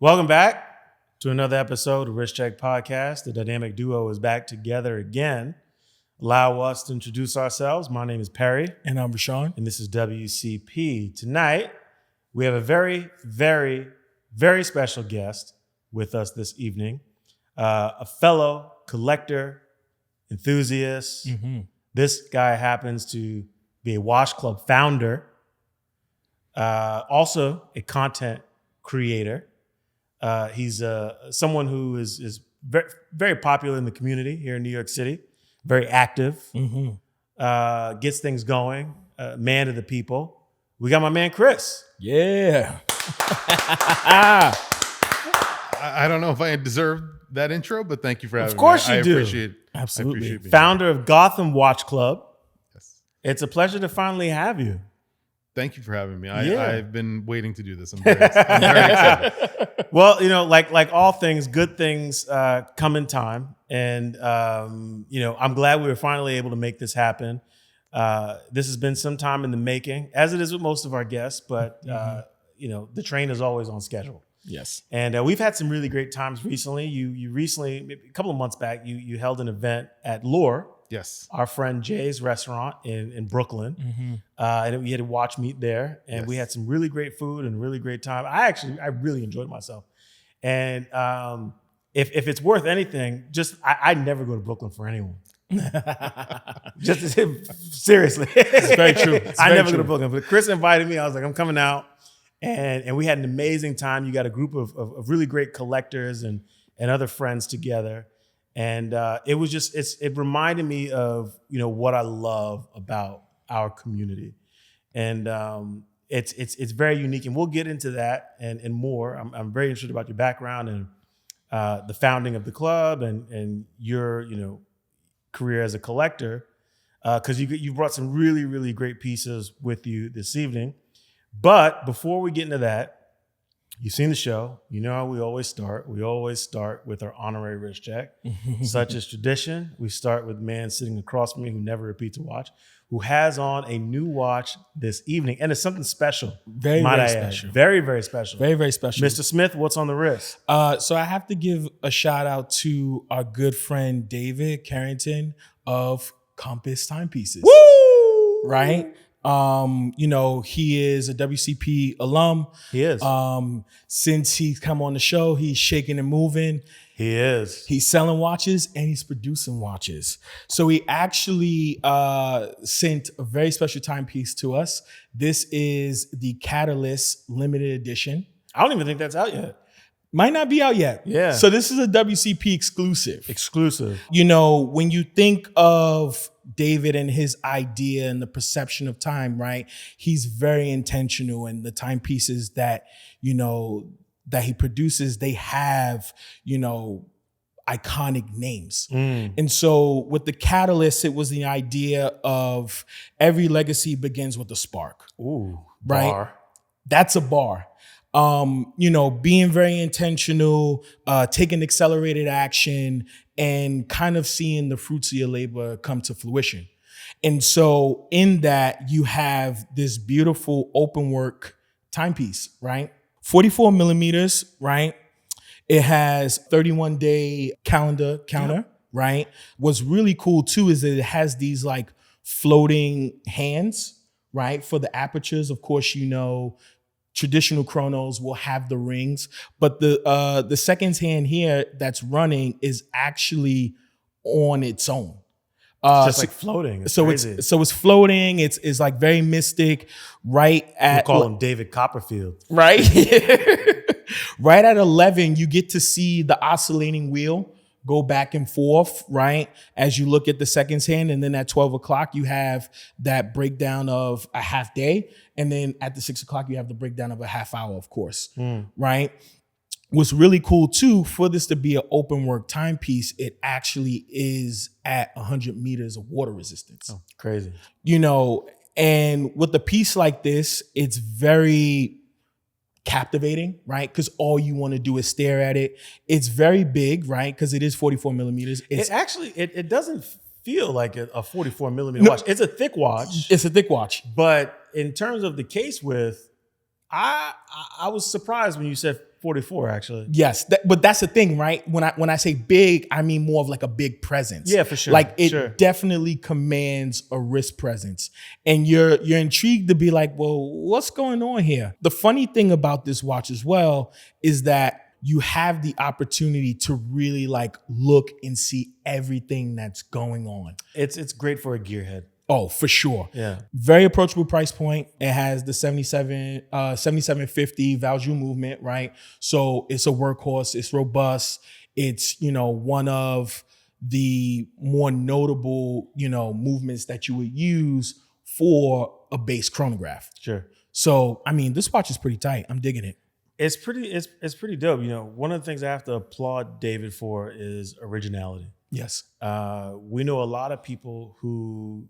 Welcome back to another episode of Wrist Check Podcast. The dynamic duo is back together again. Allow us to introduce ourselves. My name is Perry. And I'm Rashawn. And this is WCP. Tonight, we have a very, very, very special guest with us this evening. A fellow collector, enthusiast. Mm-hmm. This guy happens to be a watch club founder. Also a content creator. He's someone who is very, very popular in the community here in New York City, very active, gets things going, man of the people. We got my man, Chris. Yeah. I don't know if I deserve that intro, but thank you for having me. Of course you do. Appreciate it. Absolutely. I appreciate being Founder of Gotham Watch Club. Yes. It's a pleasure to finally have you. Thank you for having me. Yeah. I've been waiting to do this. I'm very excited. Well, you know, like all things, good things come in time. And, you know, I'm glad we were finally able to make this happen. This has been some time in the making, as it is with most of our guests. But, you know, the train is always on schedule. Yes. And we've had some really great times recently. You recently, maybe a couple of months back, you held an event at Lure. Yes. Our friend Jay's restaurant in Brooklyn. And we had a watch meet there, and we had some really great food and really great time. I really enjoyed myself. And if it's worth anything, I never go to Brooklyn for anyone. Seriously. It's very true. I never go to Brooklyn, but Chris invited me. I was like, I'm coming out. And we had an amazing time. You got a group of really great collectors and other friends together. And it was it reminded me of, you know, what I love about our community. And it's very unique. And we'll get into that and more. I'm very interested about your background and the founding of the club and your, you know, career as a collector. Because you brought some really, really great pieces with you this evening. But before we get into that, you've seen the show. You know how we always start. We always start with our honorary wrist check. Such as tradition, we start with the man sitting across from me who never repeats a watch, who has on a new watch this evening. And it's something special. Very, very special. Very, very special. Very, very special. Mr. Smith, what's on the wrist? So I have to give a shout out to our good friend David Carrington of Compass Timepieces. Woo! Right? You know, he is a WCP alum. He is. Since he's come on the show, he's shaking and moving. He is. He's selling watches and he's producing watches. So he actually sent a very special timepiece to us. This is the Catalyst limited edition. I don't even think that's out yet. Might not be out yet. Yeah. So this is a WCP exclusive. Exclusive. You know, when you think of David and his idea and the perception of time, right? He's very intentional, and the timepieces that, you know, that he produces, they have, you know, iconic names. And so with the Catalyst, it was the idea of every legacy begins with a spark. Ooh, right? Bar. That's a bar. You know, being very intentional, taking accelerated action, and kind of seeing the fruits of your labor come to fruition. And so in that, you have this beautiful open work timepiece, right? 44 millimeters, right? It has 31-day calendar counter, right? What's really cool too is that it has these like floating hands, right? For the apertures, of course, you know, traditional chronos will have the rings, but the seconds hand here that's running is actually on its own. Just like floating. It's crazy. It's floating. It's like very mystic. Right at we'll call him David Copperfield. Right, right at 11, you get to see the oscillating wheel go back and forth, right? As you look at the seconds hand. And then at 12 o'clock, you have that breakdown of a half day. And then at the 6 o'clock, you have the breakdown of a half hour, of course, right? What's really cool too, for this to be an open work timepiece, it actually is at 100 meters of water resistance. Oh, crazy. You know, and with a piece like this, it's very captivating, right? Because all you want to do is stare at it. It's very big, right? Because it is 44 millimeters. It actually, it doesn't feel like a 44 millimeter watch. It's a thick watch. It's a thick watch. But in terms of the case width, I was surprised when you said 44 actually. Yes, but that's the thing, right? When I say big, I mean more of like a big presence. Yeah, for sure. Like it definitely commands a wrist presence, and you're intrigued to be like, well, what's going on here? The funny thing about this watch as well is that you have the opportunity to really like look and see everything that's going on. It's great for a gearhead. Oh, for sure. Yeah. Very approachable price point. It has the 7750 value movement, right? So it's a workhorse. It's robust. It's, one of the more notable, movements that you would use for a base chronograph. Sure. So, I mean, this watch is pretty tight. I'm digging it. It's pretty dope. One of the things I have to applaud David for is originality. Yes. We know a lot of people who,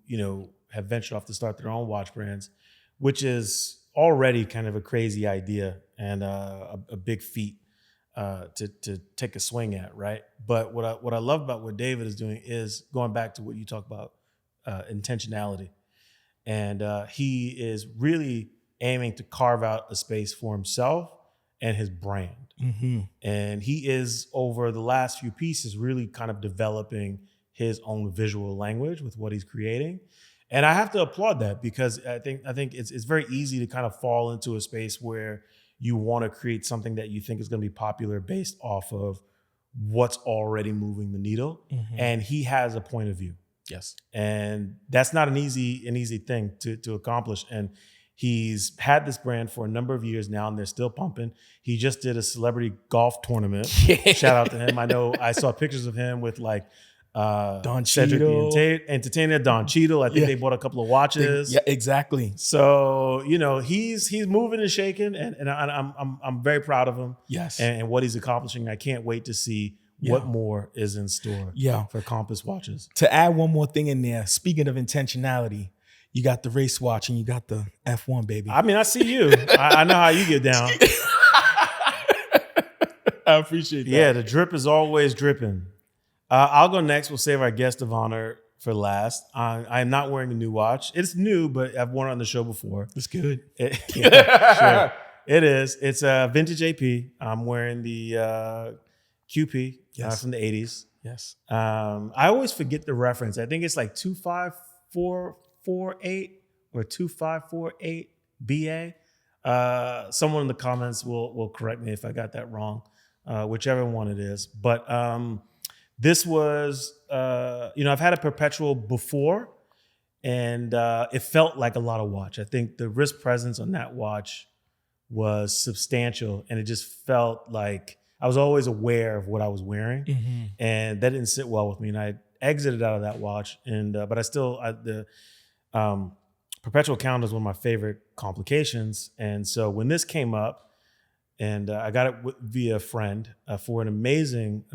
have ventured off to start their own watch brands, which is already kind of a crazy idea and a big feat to take a swing at, right? But what I love about what David is doing is going back to what you talk about, intentionality. And he is really aiming to carve out a space for himself and his brand. Mm-hmm. And he is, over the last few pieces, really kind of developing his own visual language with what he's creating. And I have to applaud that, because I think it's very easy to kind of fall into a space where you want to create something that you think is going to be popular based off of what's already moving the needle. Mm-hmm. And he has a point of view. Yes. And that's not an easy thing to accomplish. And he's had this brand for a number of years now, and they're still pumping. He just did a celebrity golf tournament. Shout out to him. I know I saw pictures of him with like Don Cedric Cheadle. the Entertainer, Don Cheadle. I think they bought a couple of watches. Yeah, exactly. So he's moving and shaking, and I'm very proud of him. Yes. And what he's accomplishing. I can't wait to see what more is in store. For Compass watches. To add one more thing in there, speaking of intentionality, you got the race watch and you got the F1, baby. I mean, I see you. I know how you get down. I appreciate that. Yeah, the drip is always dripping. I'll go next. We'll save our guest of honor for last. I am not wearing a new watch. It's new, but I've worn it on the show before. It's good. Sure. It is. It's a vintage AP. I'm wearing the QP from the 80s. Yes. I always forget the reference. I think it's like 25448 or 2548 BA. Someone in the comments will correct me if I got that wrong, whichever one it is. But this was, I've had a perpetual before, and it felt like a lot of watch. I think the wrist presence on that watch was substantial, and it just felt like I was always aware of what I was wearing, and that didn't sit well with me. And I exited out of that watch, and but the perpetual calendar is one of my favorite complications. And so when this came up, and I got it via a friend for an amazing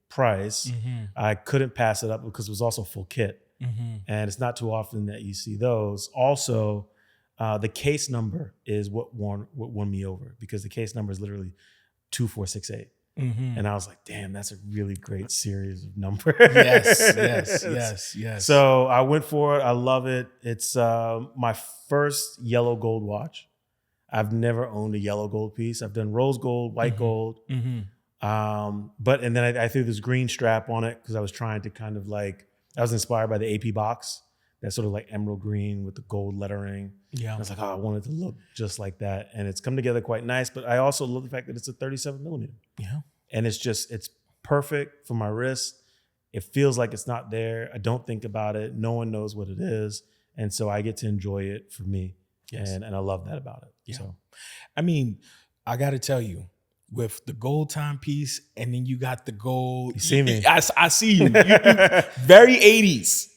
price, I couldn't pass it up because it was also full kit, and it's not too often that you see those. Also, the case number is what won me over, because the case number is literally 2468. And I was like, damn, that's a really great series of numbers. Yes. So I went for it. I love it. It's my first yellow gold watch. I've never owned a yellow gold piece. I've done rose gold, white gold. And then I threw this green strap on it because I was trying to kind of like, I was inspired by the AP box. That's sort of like emerald green with the gold lettering. Yeah. I was like, I wanted to look just like that. And it's come together quite nice. But I also love the fact that it's a 37 millimeter. Yeah. And it's perfect for my wrist. It feels like it's not there. I don't think about it. No one knows what it is. And so I get to enjoy it for me. Yes. And I love that about it. Yeah. So, I mean, I got to tell you, with the gold timepiece, and then you got the gold. You see me. I see you. You very 80s.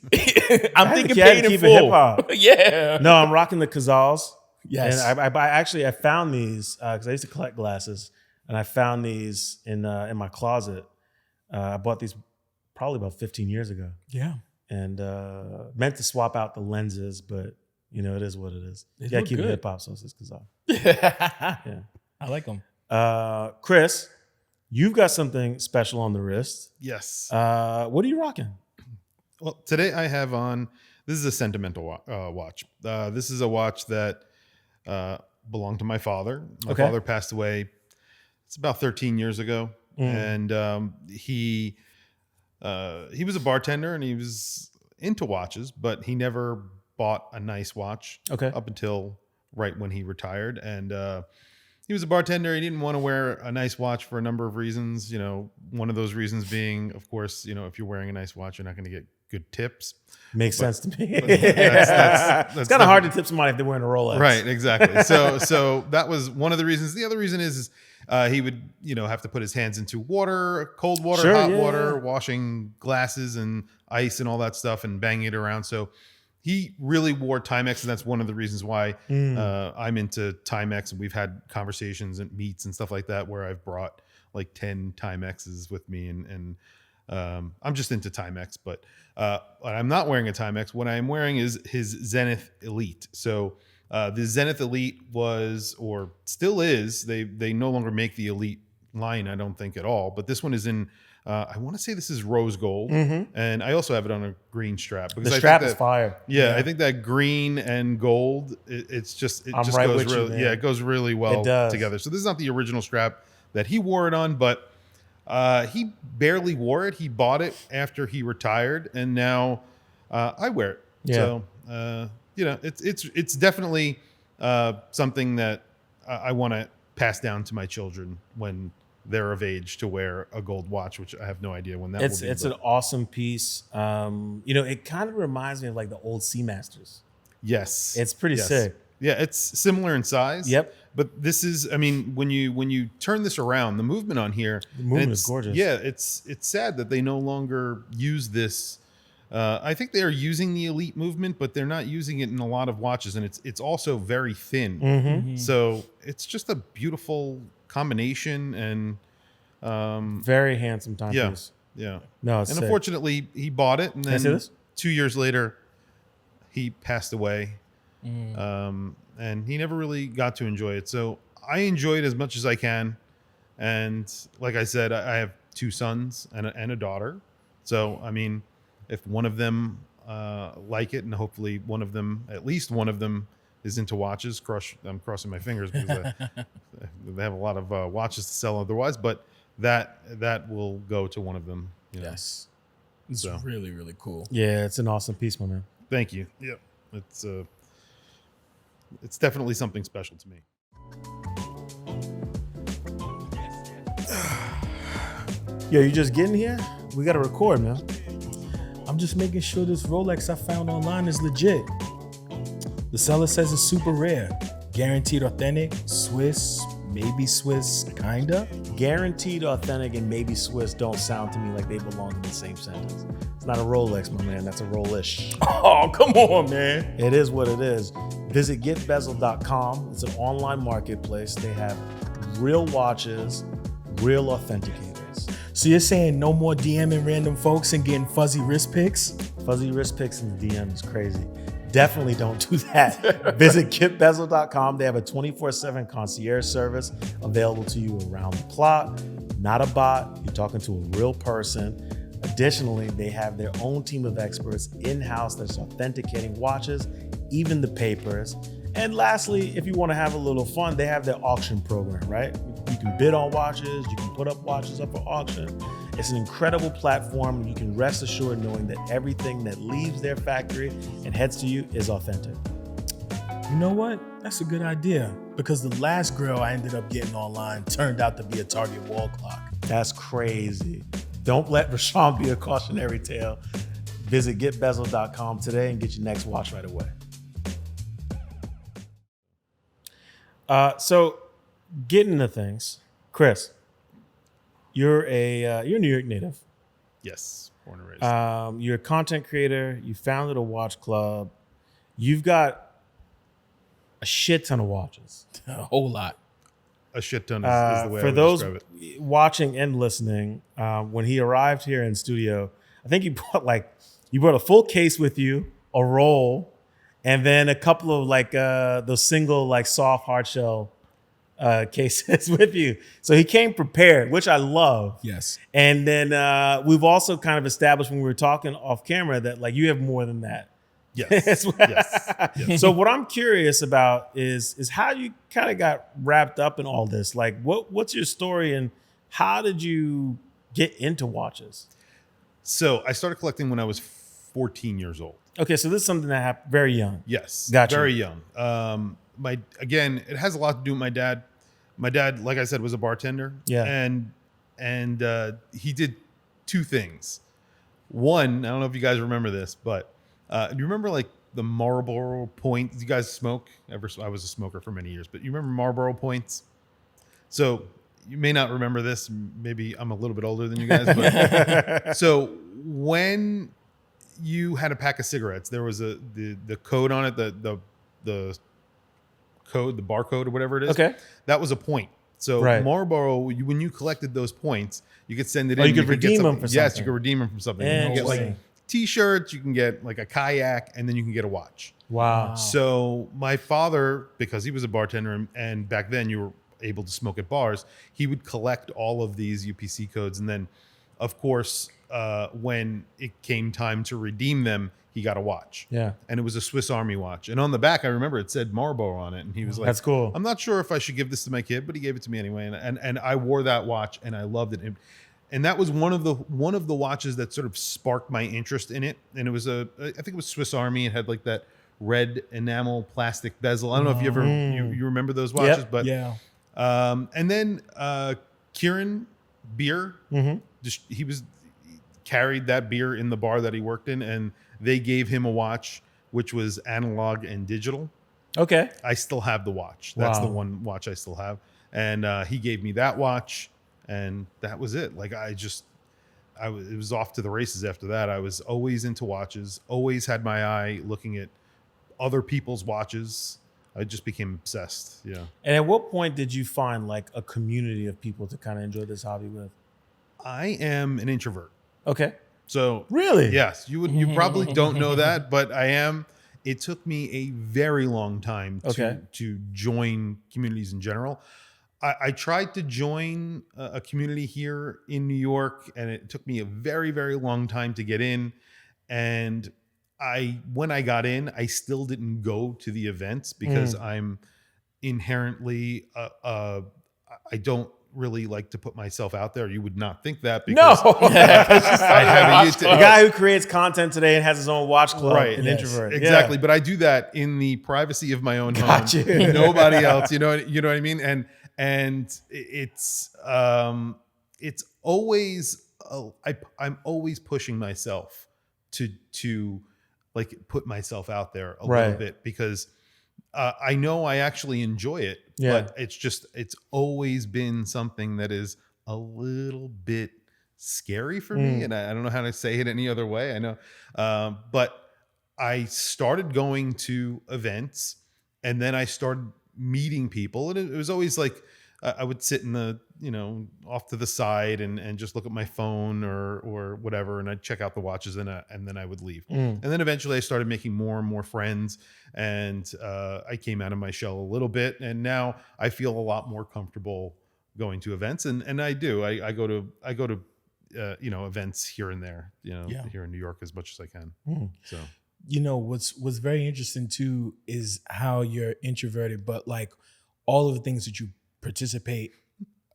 I'm thinking paid in full. Hip hop. Yeah. No, I'm rocking the Kazals. Yes. And I found these because I used to collect glasses, and I found these in my closet. I bought these probably about 15 years ago. Yeah. And meant to swap out the lenses, but it is what it is. They keep it good. hip hop, so it's Kazal. Yeah. I like them. Chris, you've got something special on the wrist. Yes. What are you rocking? Well, today I have on, this is a sentimental watch. This is a watch that belonged to my father. My father passed away it's about 13 years ago, and he was a bartender and he was into watches, but he never bought a nice watch up until right when he retired. And he was a bartender. He didn't want to wear a nice watch for a number of reasons. You know, one of those reasons being, of course, you know, if you're wearing a nice watch, you're not going to get good tips. Makes sense to me. That's it's kind of hard to tip somebody if they're wearing a Rolex. Right, exactly. So that was one of the reasons. The other reason is he would, you know, have to put his hands into water, cold water, hot water, washing glasses and ice and all that stuff and banging it around. So he really wore Timex, and that's one of the reasons why I'm into Timex. And we've had conversations and meets and stuff like that where I've brought like 10 Timexes with me, and I'm just into Timex. But I'm not wearing a Timex. What I'm wearing is his Zenith Elite. So the Zenith Elite was, or still is, they no longer make the Elite line, I don't think, at all. But this one is in, I want to say this is rose gold. And I also have it on a green strap. Because the strap is fire. Yeah, I think that green and gold, it just right goes with really, you, it goes really well together. So this is not the original strap that he wore it on, but he barely wore it. He bought it after he retired, and now I wear it. Yeah. So you know, it's definitely something that I want to pass down to my children when they're of age to wear a gold watch, which I have no idea when that will be. It's an awesome piece. You know, it kind of reminds me of like the old Seamasters. Yes. It's pretty sick. Yeah, it's similar in size. Yep. But this is, I mean, when you turn this around, the movement on here, the movement is gorgeous. Yeah, it's sad that they no longer use this. I think they are using the Elite movement, but they're not using it in a lot of watches, and it's also very thin. So it's just a beautiful combination and very handsome timepiece. Yeah. No, it's and sick. unfortunately, he bought it, and Can I see then this? 2 years later, he passed away. And he never really got to enjoy it. So I enjoy it as much as I can. And like I said, I have 2 sons and a daughter. So, I mean, if one of them like it, and hopefully one of them, at least one of them, is into watches, I'm crossing my fingers because they have a lot of watches to sell otherwise, but that will go to one of them. You know? Yes. It's really, really cool. Yeah, it's an awesome piece, my man. Thank you. Yeah. It's definitely something special to me. Yo, you just getting here? We got to record, man. I'm just making sure this Rolex I found online is legit. The seller says it's super rare, guaranteed authentic, Swiss, maybe Swiss, kinda. Guaranteed authentic and maybe Swiss don't sound to me like they belong in the same sentence. It's not a Rolex, my man. That's a Rollish. Oh, come on, man. It is what it is. Visit getbezel.com. It's an online marketplace. They have real watches, real authenticators. So you're saying no more DMing random folks and getting fuzzy wrist pics? Fuzzy wrist pics in the DM is crazy. Definitely don't do that. Visit getbezel.com. They have a 24/7 concierge service available to you around the clock. Not a bot. You're talking to a real person. Additionally, they have their own team of experts in-house that's authenticating watches, even the papers. And lastly, if you want to have a little fun, they have their auction program, right? You can bid on watches, you can put up watches up for auction. It's an incredible platform, and you can rest assured knowing that everything that leaves their factory and heads to you is authentic. You know what? That's a good idea, because the last grill I ended up getting online turned out to be a Target wall clock. That's crazy. Don't let Rashawn be a cautionary tale. Visit getbezel.com today and get your next watch right away. So getting into things, Chris, you're a New York native. Yes, born and raised. You're a content creator. You founded a watch club. You've got a shit ton of watches. A whole lot. A shit ton is the way I for would those describe it. watching and listening, when he arrived here in studio, I think you brought a full case with you, a roll, and then a couple of those single soft hard shell cases with you. So he came prepared, which I love. Yes. And then we've also kind of established when we were talking off camera that you have more than that. Yes. yes. So what I'm curious about is how you kind of got wrapped up in all this. Like, what's your story and how did you get into watches? So I started collecting when I was 14 years old. Okay, so this is something that happened very young. Yes, Gotcha. very young. It has a lot to do with my dad. My dad, like I said, was a bartender. Yeah. And he did two things. One, I don't know if you guys remember this, but do you remember like the Marlboro Points? You guys smoke? I was a smoker for many years, but you remember Marlboro Points? So you may not remember this. Maybe I'm a little bit older than you guys. But so when you had a pack of cigarettes, there was the code on it, the code, the barcode or whatever it is. Okay. That was a point. So Right. Marlboro, when you collected those points, you could send it in. You could redeem them for something. Yes, you could redeem them from something. You can get like Interesting. T-shirts, you can get like a kayak, and then you can get a watch. Wow. So my father, because he was a bartender, and back then you were able to smoke at bars, he would collect all of these UPC codes. And then, of course, when it came time to redeem them, he got a watch. Yeah. And it was a Swiss Army watch. And on the back, I remember it said Marlboro on it. And he was like, That's cool. I'm not sure if I should give this to my kid, but he gave it to me anyway. And I wore that watch and I loved it. And that was one of the watches that sort of sparked my interest in it. And it was I think it was Swiss Army. It had like that red enamel plastic bezel. I don't know if you ever you remember those watches, Yep. but Yeah. and then Kieran Beer, he carried that beer in the bar that he worked in, and they gave him a watch which was analog and digital. Okay. I still have the watch. That's Wow. the one watch I still have, and he gave me that watch, and that was it. Like it was off to the races after that. I was always into watches. Always had my eye looking at other people's watches. I just became obsessed. Yeah. And at what point did you find like a community of people to kind of enjoy this hobby with? I am an introvert. Okay. So Really? yes, you probably don't know that, but I am. It took me a very long time to join communities in general. I tried to join a community here in New York, and it took me a very, very long time to get in. And when I got in, I still didn't go to the events because I'm inherently I don't really like to put myself out there. You would not think that because No. I have a YouTube. The guy who creates content today and has his own watch club, Right. an introvert. Exactly. Yeah. But I do that in the privacy of my own Gotcha. home. Nobody else. You know what I mean? And it's always I'm always pushing myself to like put myself out there a little bit because I know I actually enjoy it, but it's always been something that is a little bit scary for me. And I don't know how to say it any other way. I know. But I started going to events and then I started meeting people. And it was always like, I would sit in the, off to the side and just look at my phone or whatever. And I'd check out the watches and then I would leave. And then eventually I started making more and more friends and I came out of my shell a little bit. And now I feel a lot more comfortable going to events. And I do, I go to events here and there, here in New York as much as I can. So, what's very interesting too is how you're introverted, but like all of the things that you participate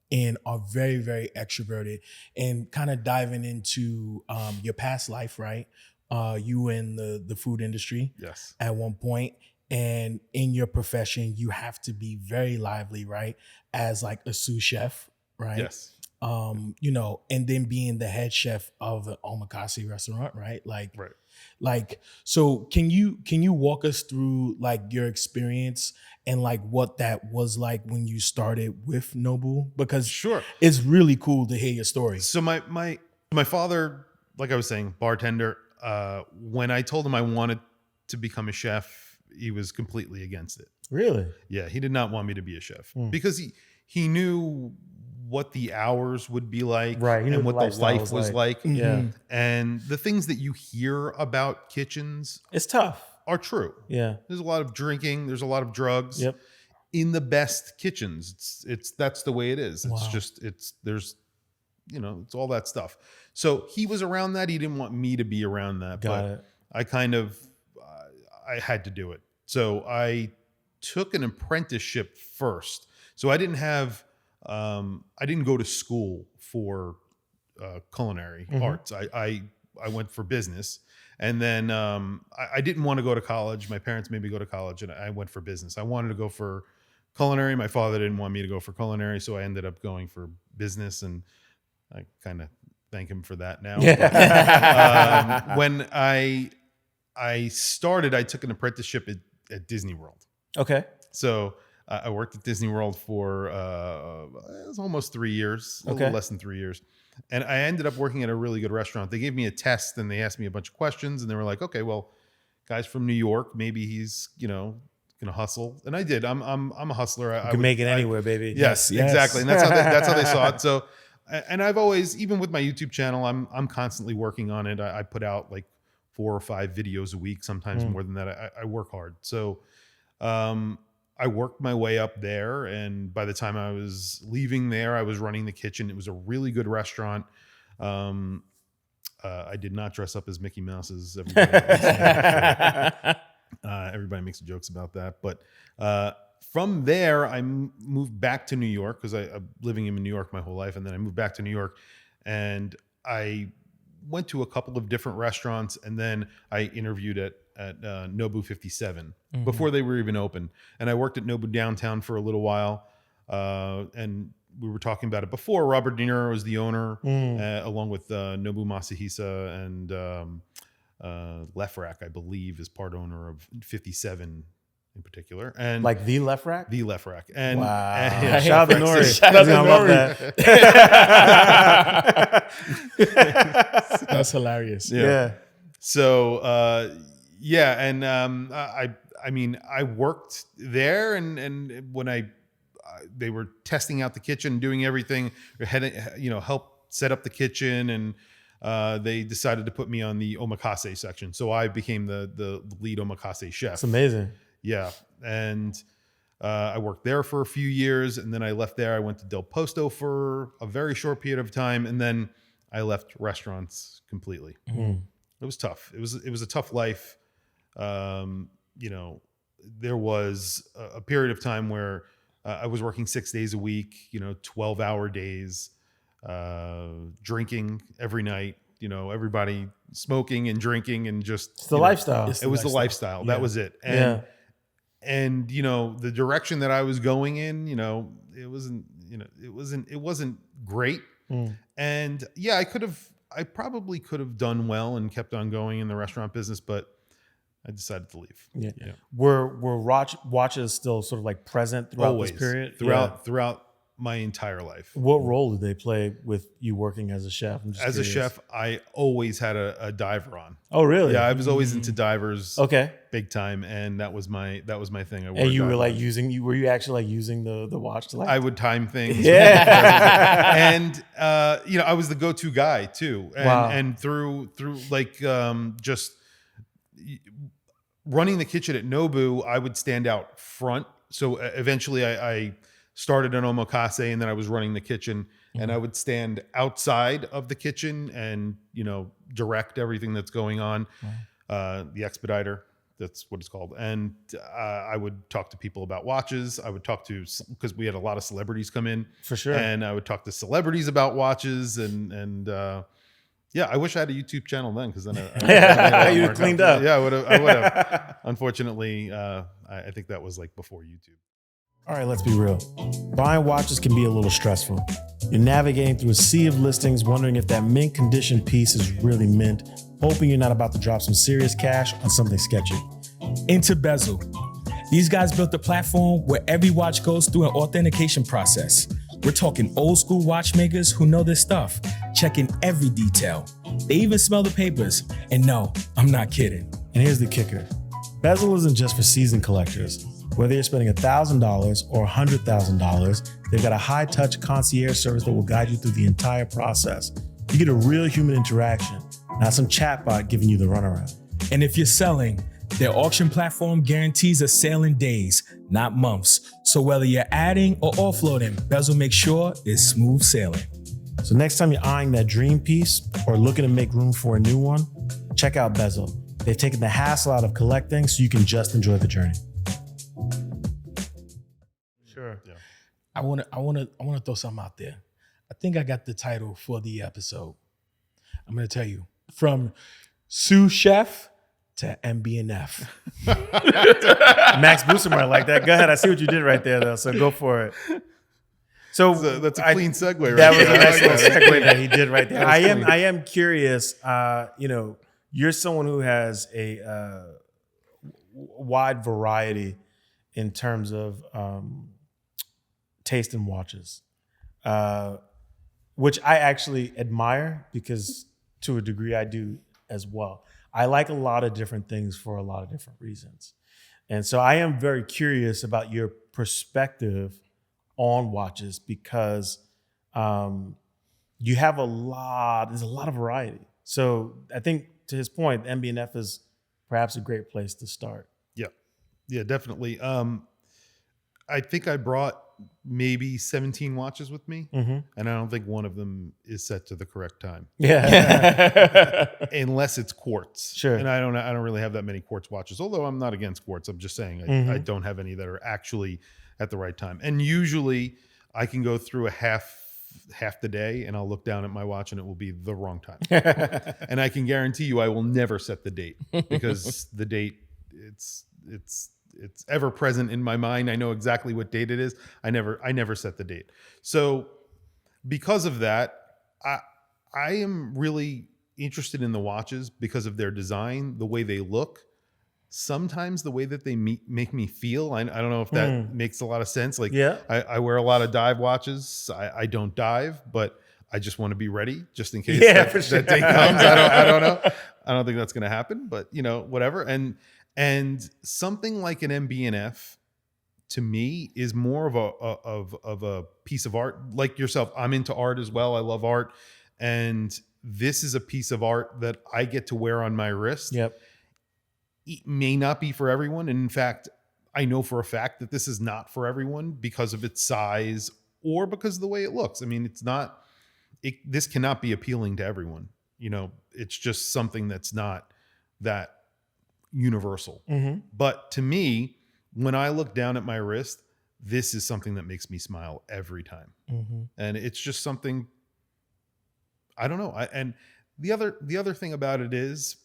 in are very, very extroverted and kind of diving into your past life, right? You were in the food industry yes, at one point, and in your profession, you have to be very lively, right? As like a sous chef, right? yes. And then being the head chef of an Omakase restaurant, right? Right. Like, so can you walk us through like your experience and like what that was like when you started with Nobu? Because Sure. it's really cool to hear your story. So my father, like I was saying, bartender, when I told him I wanted to become a chef, he was completely against it. Really? Yeah, he did not want me to be a chef because he knew what the hours would be like, Right. He knew and what the lifestyle life was like. Yeah. And the things that you hear about kitchens It's tough. are true. Yeah. There's a lot of drinking, there's a lot of drugs. Yep. In the best kitchens, that's the way it is. It's Wow. just it's all that stuff. So he was around that. He didn't want me to be around that. Got but it. I kind of I had to do it. So I took an apprenticeship first. So I didn't go to school for culinary arts. I went for business. And then I didn't want to go to college. My parents made me go to college, and I went for business. I wanted to go for culinary. My father didn't want me to go for culinary, so I ended up going for business, and I kind of thank him for that now. When I started, I took an apprenticeship at Disney World. Okay. So I worked at Disney World for it was almost 3 years, a little less than 3 years. And I ended up working at a really good restaurant. They gave me a test and they asked me a bunch of questions, and they were like, okay, well, guy's from New York, maybe he's, gonna hustle. And I did. I'm a hustler. You can make it anywhere, baby. Yes, exactly. And that's how they saw it. So, and I've always, even with my YouTube channel, I'm constantly working on it. I put out like 4 or 5 videos a week, sometimes more than that. I work hard. So, I worked my way up there, and by the time I was leaving there, I was running the kitchen. It was a really good restaurant. I did not dress up as Mickey Mouse, as everybody makes jokes about that. But from there, I moved back to New York because I'm living in New York my whole life, and then I moved back to New York, and I went to a couple of different restaurants, and then I interviewed at Nobu 57 before they were even open. And I worked at Nobu downtown for a little while. And we were talking about it before. Robert De Niro was the owner, along with Nobu Masahisa, and Lefrak, I believe, is part owner of 57 in particular. And like the Lefrak? The Lefrak. And, wow. And, shout out to Nori. Shout out to Nori. That's hilarious. Yeah. So, and I mean, I worked there, and when they were testing out the kitchen, doing everything, help set up the kitchen, and they decided to put me on the Omakase section. So I became the lead Omakase chef. That's amazing. Yeah. And I worked there for a few years, and then I left there. I went to Del Posto for a very short period of time, and then I left restaurants completely. It was tough. It was a tough life. There was a period of time where I was working 6 days a week, 12-hour days, drinking every night, everybody smoking and drinking, and just it's the lifestyle. It was the lifestyle. That was it. And the direction that I was going in, it wasn't great. And yeah, I probably could have done well and kept on going in the restaurant business, but I decided to leave. Yeah. Were watches still sort of like present throughout Always, this period? Throughout my entire life. What role did they play with you working as a chef? As a chef, I always had a diver on. Oh, really? Yeah, I was always into divers. Okay. Big time, and that was my thing. And you were like were you actually like using the watch to like? I would time things. Yeah. And I was the go-to guy too. And, wow. And through like just running the kitchen at Nobu, I would stand out front. So eventually I started an Omakase, and then I was running the kitchen, and I would stand outside of the kitchen and, direct everything that's going on. The expediter, that's what it's called. And I would talk to people about watches. I would talk to, because we had a lot of celebrities come in. For sure. And I would talk to celebrities about watches, and yeah, I wish I had a YouTube channel then, because then you'd have cleaned up. Yeah, I would have. Unfortunately, I think that was like before YouTube. All right, let's be real. Buying watches can be a little stressful. You're navigating through a sea of listings, wondering if that mint condition piece is really mint, hoping you're not about to drop some serious cash on something sketchy. Into Bezel. These guys built a platform where every watch goes through an authentication process. We're talking old school watchmakers who know their stuff, checking every detail. They even smell the papers. And no, I'm not kidding. And here's the kicker. Bezel isn't just for seasoned collectors. Whether you're spending $1,000 or $100,000, they've got a high-touch concierge service that will guide you through the entire process. You get a real human interaction, not some chatbot giving you the runaround. And if you're selling, their auction platform guarantees a sale in days, not months. So whether you're adding or offloading, Bezel makes sure it's smooth sailing. So next time you're eyeing that dream piece or looking to make room for a new one, check out Bezel. They've taken the hassle out of collecting so you can just enjoy the journey. Sure. Yeah. I wanna throw something out there. I think I got the title for the episode. I'm gonna tell you, from sous chef to MB&F. Max Booster might like that. Go ahead. I see what you did right there, though. So go for it. So That's a clean segue, right? That was there. an excellent segue that he did right there. That was clean. I am curious. You're someone who has a wide variety in terms of taste in watches, which I actually admire because to a degree I do as well. I like a lot of different things for a lot of different reasons. And so I am very curious about your perspective on watches because you have there's a lot of variety. So I think to his point, MB&F is perhaps a great place to start. Yeah, definitely. I think I brought maybe 17 watches with me, and I don't think one of them is set to the correct time. Yeah. Unless it's quartz. Sure. And I don't really have that many quartz watches, although I'm not against quartz. I'm just saying I don't have any that are actually at the right time. And usually I can go through a half the day and I'll look down at my watch and it will be the wrong time. And I can guarantee you I will never set the date because the date it's ever present in my mind. I know exactly what date it is. I never set the date. So because of that, I am really interested in the watches because of their design, the way they look, sometimes the way that they make me feel. I don't know if that makes a lot of sense. Like, Yeah. I wear a lot of dive watches. I don't dive, but I just want to be ready just in case that day comes. I don't know. I don't think that's going to happen, but whatever. And something like an MB&F to me is more of a piece of art. Like yourself, I'm into art as well. I love art. And this is a piece of art that I get to wear on my wrist. Yep. It may not be for everyone. And in fact, I know for a fact that this is not for everyone because of its size or because of the way it looks. I mean, this cannot be appealing to everyone. It's just something that's not that universal. But to me, when I look down at my wrist, this is something that makes me smile every time. And it's just something, I don't know. And the other thing about it is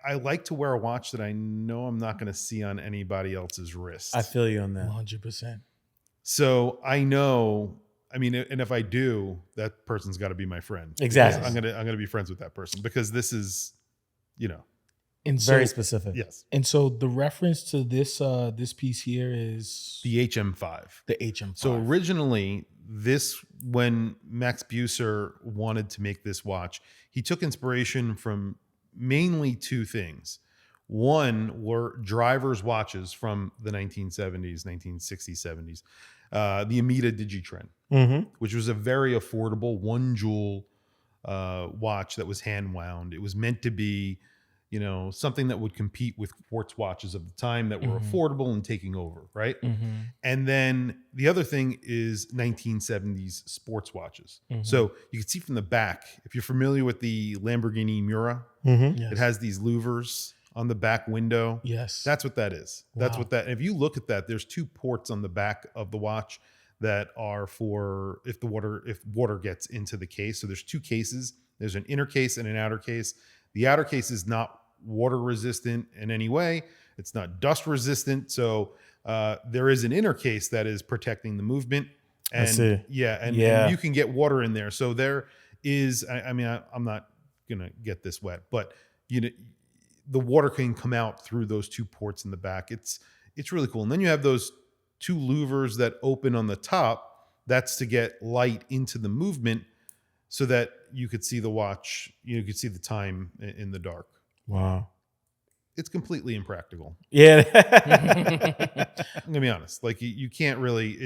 I like to wear a watch that I know I'm not going to see on anybody else's wrist. I feel you on that. 100%. So I know, and if I do, that person's got to be my friend. Exactly. I'm going to be friends with that person because this is, And Very specific. yes. And so the reference to this piece here is The HM5. the HM5. So originally, when Max Buser wanted to make this watch, he took inspiration from mainly two things. One were driver's watches from the 1970s, 1960s, 70s. The Amida Digitrend, which was a very affordable 1 jewel watch that was hand wound. It was meant to be, something that would compete with quartz watches of the time that were affordable and taking over, right? And then the other thing is 1970s sports watches. So you can see from the back, if you're familiar with the Lamborghini Miura, Yes. it has these louvers on the back window. Yes. That's what that is. That's Wow. what that. If you look at that, there's 2 ports on the back of the watch that are for if water gets into the case. So there's 2 cases. There's an inner case and an outer case. The outer case is not water resistant in any way. It's not dust resistant. So there is an inner case that is protecting the movement. And I see. and you can get water in there. So there is, I'm not gonna get this wet, but the water can come out through those 2 ports in the back. It's really cool. And then you have those 2 louvers that open on the top. That's to get light into the movement so that you could see the watch, you could see the time in the dark. Wow. It's completely impractical. Yeah. I'm gonna be honest. Like you can't really,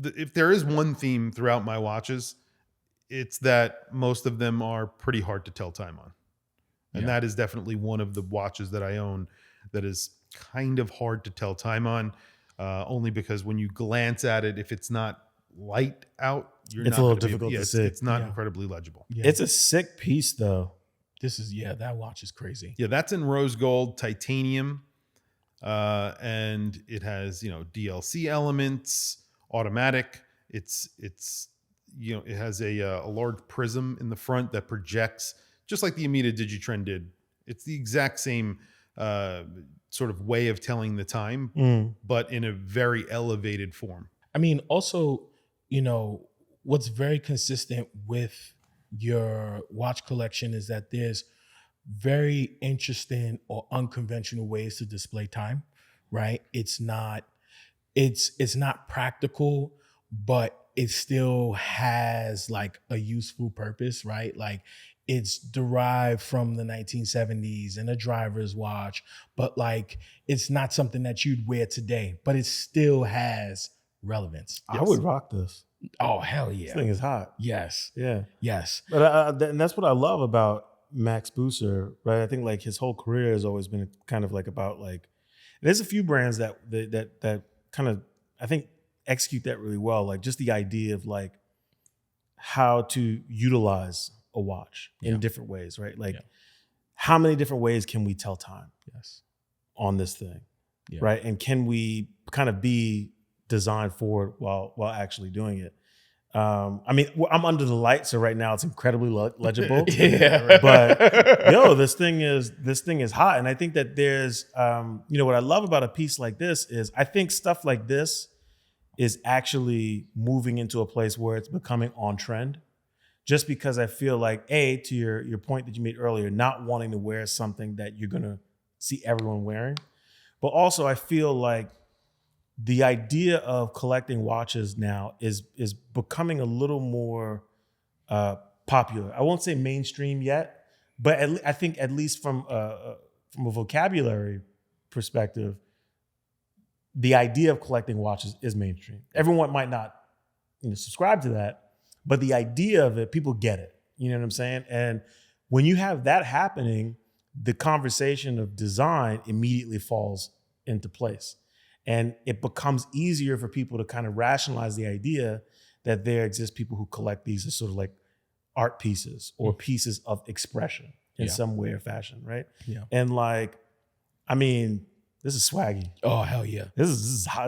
if there is one theme throughout my watches, it's that most of them are pretty hard to tell time on. And that is definitely one of the watches that I own that is kind of hard to tell time on, only because when you glance at it, if it's not light out, It's a little difficult to see. It's not incredibly legible. Yeah. It's a sick piece though. that watch is crazy. Yeah, that's in rose gold titanium. And it has, DLC elements, automatic. It's it has a large prism in the front that projects just like the Amita Digitrend did. It's the exact same sort of way of telling the time, but in a very elevated form. I mean, also, what's very consistent with your watch collection is that there's very interesting or unconventional ways to display time, right? It's not practical, but it still has like a useful purpose, right? Like it's derived from the 1970s and a driver's watch, but like it's not something that you'd wear today, but it still has relevance. Yes. I would rock this. Oh, hell yeah. This thing is hot. Yes. Yeah. Yes. But and that's what I love about Max Busser, right? I think like his whole career has always been kind of like about like, there's a few brands that kind of, I think, execute that really well. Like just the idea of like how to utilize a watch in different ways, right? Like how many different ways can we tell time on this thing, right? And can we kind of be designed for it while actually doing it? I mean, I'm under the light, so right now it's incredibly legible. But this thing is hot, and I think that there's, what I love about a piece like this is I think stuff like this is actually moving into a place where it's becoming on trend. Just because I feel like to your point that you made earlier, not wanting to wear something that you're gonna see everyone wearing, but also I feel like the idea of collecting watches now is becoming a little more popular. I won't say mainstream yet, but I think at least from a vocabulary perspective, the idea of collecting watches is mainstream. Everyone might not subscribe to that, but the idea of it, people get it. You know what I'm saying? And when you have that happening, the conversation of design immediately falls into place. And it becomes easier for people to kind of rationalize the idea that there exist people who collect these as sort of like art pieces or pieces of expression in some way or fashion, right? Yeah. And like, I mean, this is swaggy. Oh, hell yeah. This is hot.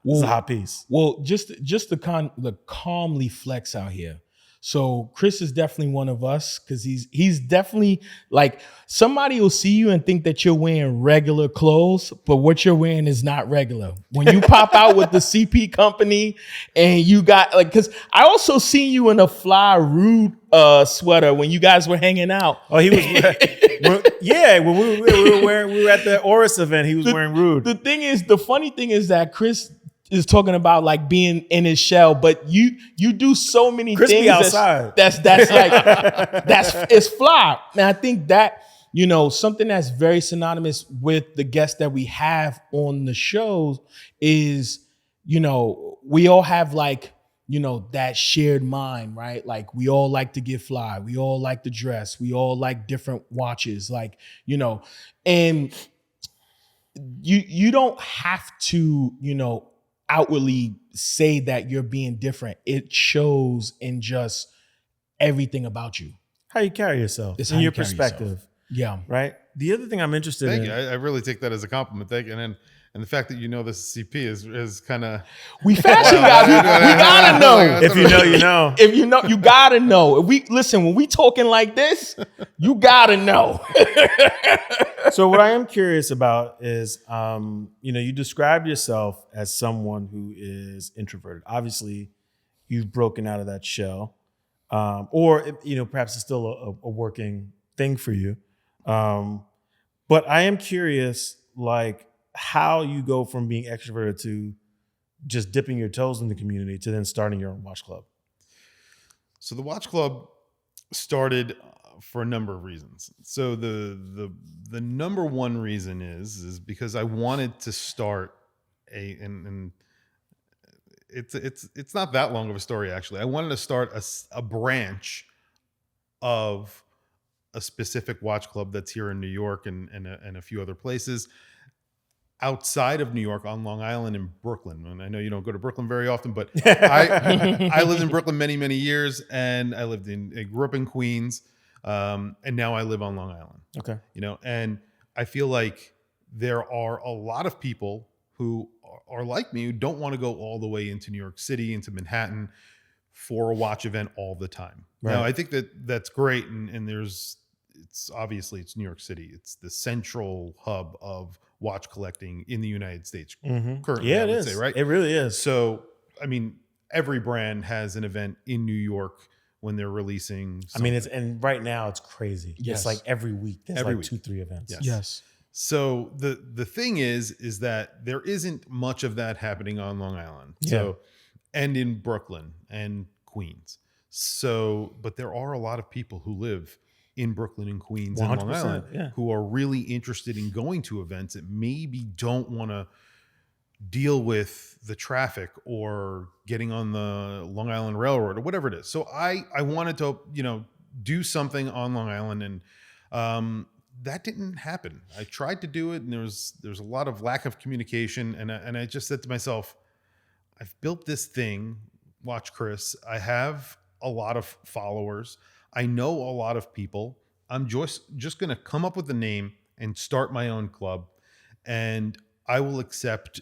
This is a hot piece. Well, just the calmly flex out here. So Chris is definitely one of us because he's definitely like somebody will see you and think that you're wearing regular clothes, but what you're wearing is not regular. When you pop out with the CP company and you got like, because I also seen you in a fly Rude sweater when you guys were hanging out. Oh, he was. When we were at the Oris event, he was wearing Rude. The funny thing is that Chris is talking about like being in his shell, but you do so many things outside. That's like it's fly. And I think that something that's very synonymous with the guests that we have on the shows is we all have like that shared mind, right? Like we all like to get fly, we all like to dress, we all like different watches, like and you don't have to outwardly say that you're being different. It shows in just everything about you. How you carry yourself. It's in your perspective. Yeah. Right? The other thing I'm interested in. Thank you. I really take that as a compliment. Thank you. And the fact that this is CP is kind of... We fashion guys. We gotta know. If you know, you know. If you know, you gotta know. When we talking like this, you gotta know. So what I am curious about is, you described yourself as someone who is introverted. Obviously, you've broken out of that shell, or perhaps it's still a working thing for you. But I am curious, like, how you go from being extroverted to just dipping your toes in the community to then starting your own watch club. So the watch club started for a number of reasons. So the number one reason is because I wanted to start and it's not that long of a story actually. I wanted to start a branch of a specific watch club that's here in New York and a few other places outside of New York on Long Island and Brooklyn. And I know you don't go to Brooklyn very often, but I lived in Brooklyn many, many years, and I grew up in Queens. And now I live on Long Island. Okay. You know, and I feel like there are a lot of people who are like me, who don't want to go all the way into New York City, into Manhattan for a watch event all the time. Right. Now, I think that that's great. And it's obviously it's New York City. It's the central hub of watch collecting in the United States. Currently, Yeah, I it would is. say, right? It really is. So, I mean, every brand has an event in New York when they're releasing something. And right now it's crazy. Yes. It's like every week. There's Every like week. 2-3 events. Yes. Yes. So the thing is that there isn't much of that happening on Long Island. Yeah. So, and in Brooklyn and Queens. So, but there are a lot of people who live in Brooklyn and Queens and Long 100%, Island yeah. who are really interested in going to events that maybe don't want to deal with the traffic or getting on the Long Island Railroad or whatever it is. So I wanted to, you know, do something on Long Island, and that didn't happen. I tried to do it, and there's a lot of lack of communication, and I just said to myself, I've built this thing, Watch Chris. I have a lot of followers. I know a lot of people. I'm just going to come up with a name and start my own club, and I will accept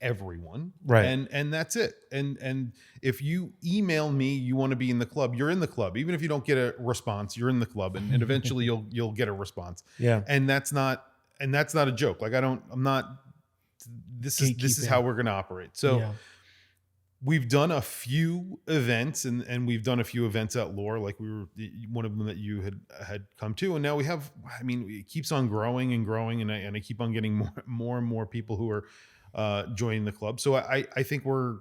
everyone. Right. And that's it. And if you email me, you want to be in the club, you're in the club. Even if you don't get a response, you're in the club, and eventually you'll get a response. Yeah. And that's not a joke. Like this is how we're going to operate. So Yeah. we've done a few events, and we've done a few events at Lore, like we were one of them that you had come to, and now we have. I mean, it keeps on growing and growing, and I keep on getting more and more people who are joining the club. So I think we're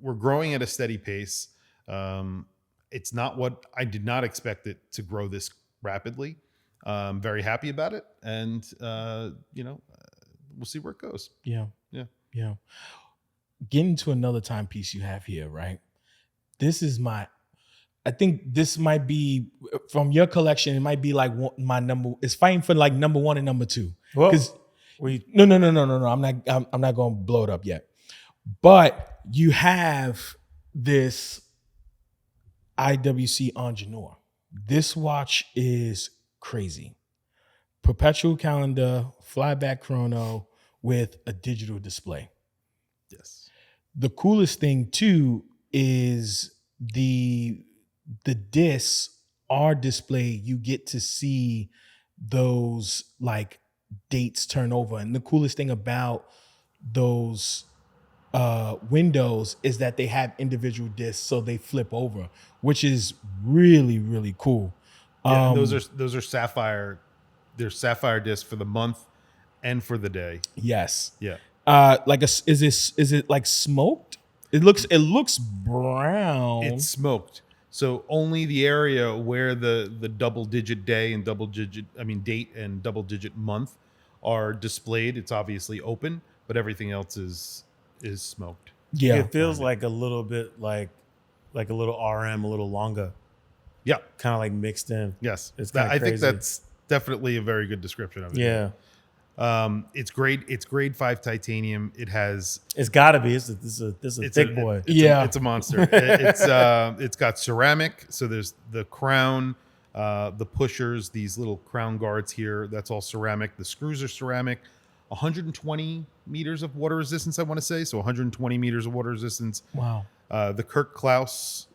growing at a steady pace. It's not what I did not expect it to grow this rapidly. I'm very happy about it, and we'll see where it goes. Yeah. Yeah. Yeah. Getting to another timepiece you have here, right? I think this might be from your collection. It might be like my number. It's fighting for like number 1 and number 2. Well, Because no. I'm not going to blow it up yet. But you have this IWC Ingenieur. This watch is crazy. Perpetual calendar, flyback chrono with a digital display. Yes. The coolest thing too is the discs are displayed. You get to see those like dates turn over. And the coolest thing about those windows is that they have individual discs, so they flip over, which is really, really cool. Yeah, and those are sapphire. They're sapphire discs for the month and for the day. Yes. Yeah. Is it like smoked? It looks brown. It's smoked. So only the area where the double digit day and date and double digit month are displayed. It's obviously open, but everything else is smoked. Yeah. It feels like a little bit like a little RM, a little longer, Yeah. kind of like mixed in. Yes. It's kinda I think crazy. that's definitely a very good description of it. Yeah. It's grade 5 titanium. It has It's got to be. This is a thick boy. it's a monster. It's got ceramic. So there's the crown, the pushers, these little crown guards here. That's all ceramic. The screws are ceramic. 120 meters of water resistance, I want to say. So 120 meters of water resistance. Wow. The Kirk Klaus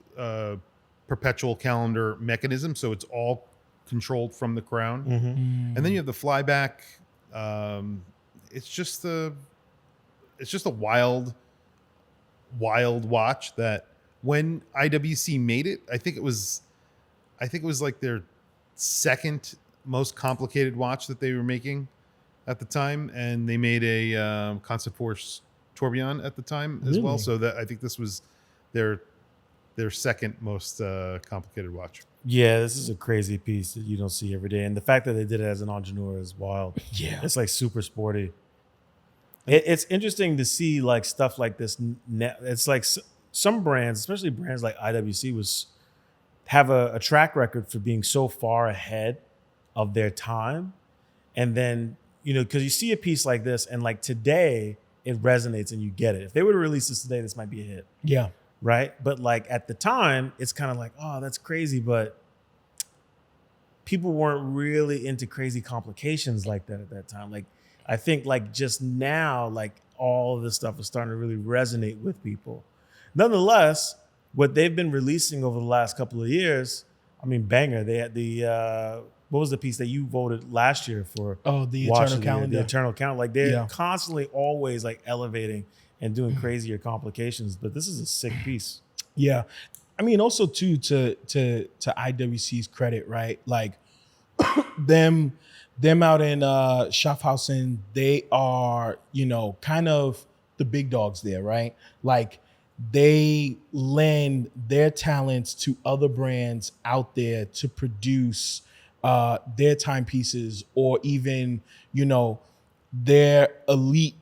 perpetual calendar mechanism. So it's all controlled from the crown. Mm-hmm. And then you have the flyback. It's just a wild watch that when IWC made it, I think it was like their second most complicated watch that they were making at the time, and they made a Constant Force tourbillon at the time as well. Really? So that I think this was their second most complicated watch. Yeah, this is a crazy piece that you don't see every day, and the fact that they did it as an Ingenieur is wild. Yeah. It's like super sporty. It's interesting to see like stuff like this. It's like some brands, especially brands like IWC, have a track record for being so far ahead of their time, and then because you see a piece like this, and like today it resonates and you get it. If they were to release this today, this might be a hit. Yeah. Right. But like at the time, it's kind of like, oh, that's crazy. But people weren't really into crazy complications like that at that time. Like, I think like just now, like all of this stuff is starting to really resonate with people. Nonetheless, what they've been releasing over the last couple of years, I mean, banger. They had the what was the piece that you voted last year for? Oh, the Watch Eternal of the Year? Calendar. The Eternal Calendar. Like they're Yeah. constantly always like elevating and doing crazier complications. But this is a sick piece. Yeah. I mean, also too, to IWC's credit, right? Like them out in Schaffhausen, they are, you know, kind of the big dogs there, right? Like they lend their talents to other brands out there to produce their timepieces, or even, you know, their elite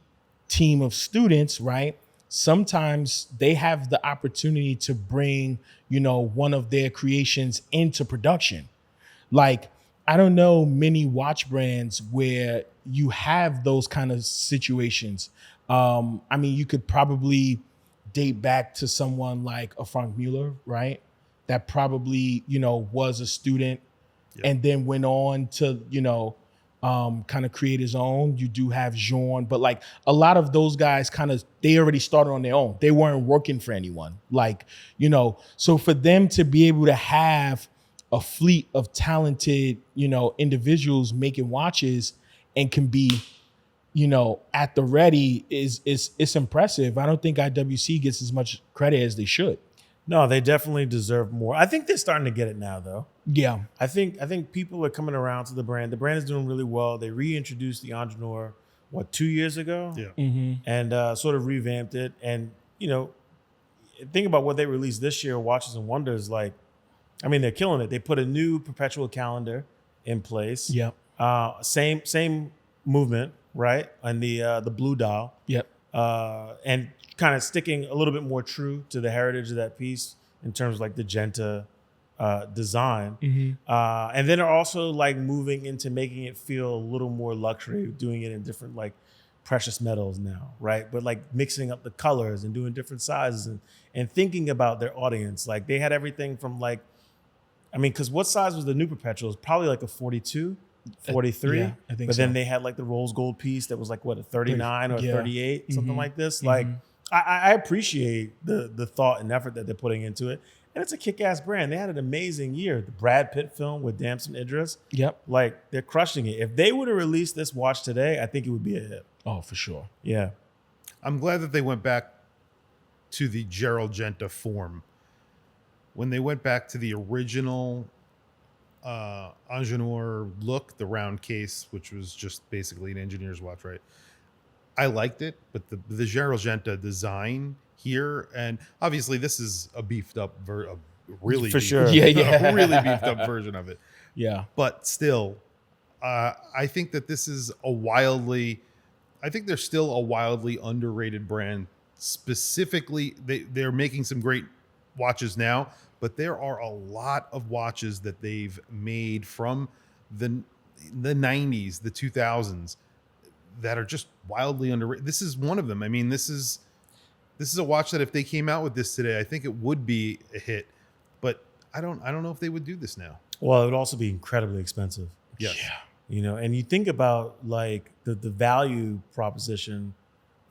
team of students, right? Sometimes they have the opportunity to bring, you know, one of their creations into production. Like, I don't know many watch brands where you have those kind of situations. I mean, you could probably date back to someone like a Frank Mueller, right? That probably, you know, was a student and then went on to, you know, kind of create his own. You do have Jean, but like a lot of those guys they already started on their own. They weren't working for anyone. Like, you know, so for them to be able to have a fleet of talented, you know, individuals making watches and can be, you know, at the ready it's impressive. I don't think IWC gets as much credit as they should. No, they definitely deserve more. I think they're starting to get it now, though. Yeah. I think people are coming around to the brand. The brand is doing really well. They reintroduced the Ingenieur, 2 years ago? Yeah. And sort of revamped it. And, you know, think about what they released this year, Watches and Wonders. Like, I mean, they're killing it. They put a new perpetual calendar in place. Yep. Same movement, right? And the blue dial. Yep. And kind of sticking a little bit more true to the heritage of that piece in terms of like the Genta design. And then are also like moving into making it feel a little more luxury, doing it in different like precious metals now, right? But like mixing up the colors and doing different sizes and thinking about their audience. Like they had everything from like, I mean, because what size was the new perpetual? It was probably like a 42, 43. Yeah, I think but so. then they had like the rose gold piece that was like what, a 39 or Yeah. 38, something like this. Like I appreciate the thought and effort that they're putting into it. And it's a kick-ass brand. They had an amazing year. The Brad Pitt film with Damson Idris. Yep. Like they're crushing it. If they would have released this watch today, I think it would be a hit. Oh, for sure. Yeah. I'm glad that they went back to the Gerald Genta form. When they went back to the original Ingenieur look, the round case, which was just basically an engineer's watch, right? I liked it, but the Gerald Genta design here, and obviously this is a beefed up really For beefed sure. up- Yeah. a really beefed up version of it. Yeah. But still, I think that this is I think they're still a wildly underrated brand. Specifically, they're making some great watches now, but there are a lot of watches that they've made from the 90s, the 2000s that are just wildly underrated. This is one of them. I mean, this is a watch that if they came out with this today, I think it would be a hit. But I don't know if they would do this now. Well, it would also be incredibly expensive. Yes. Yeah. You know, and you think about like the value proposition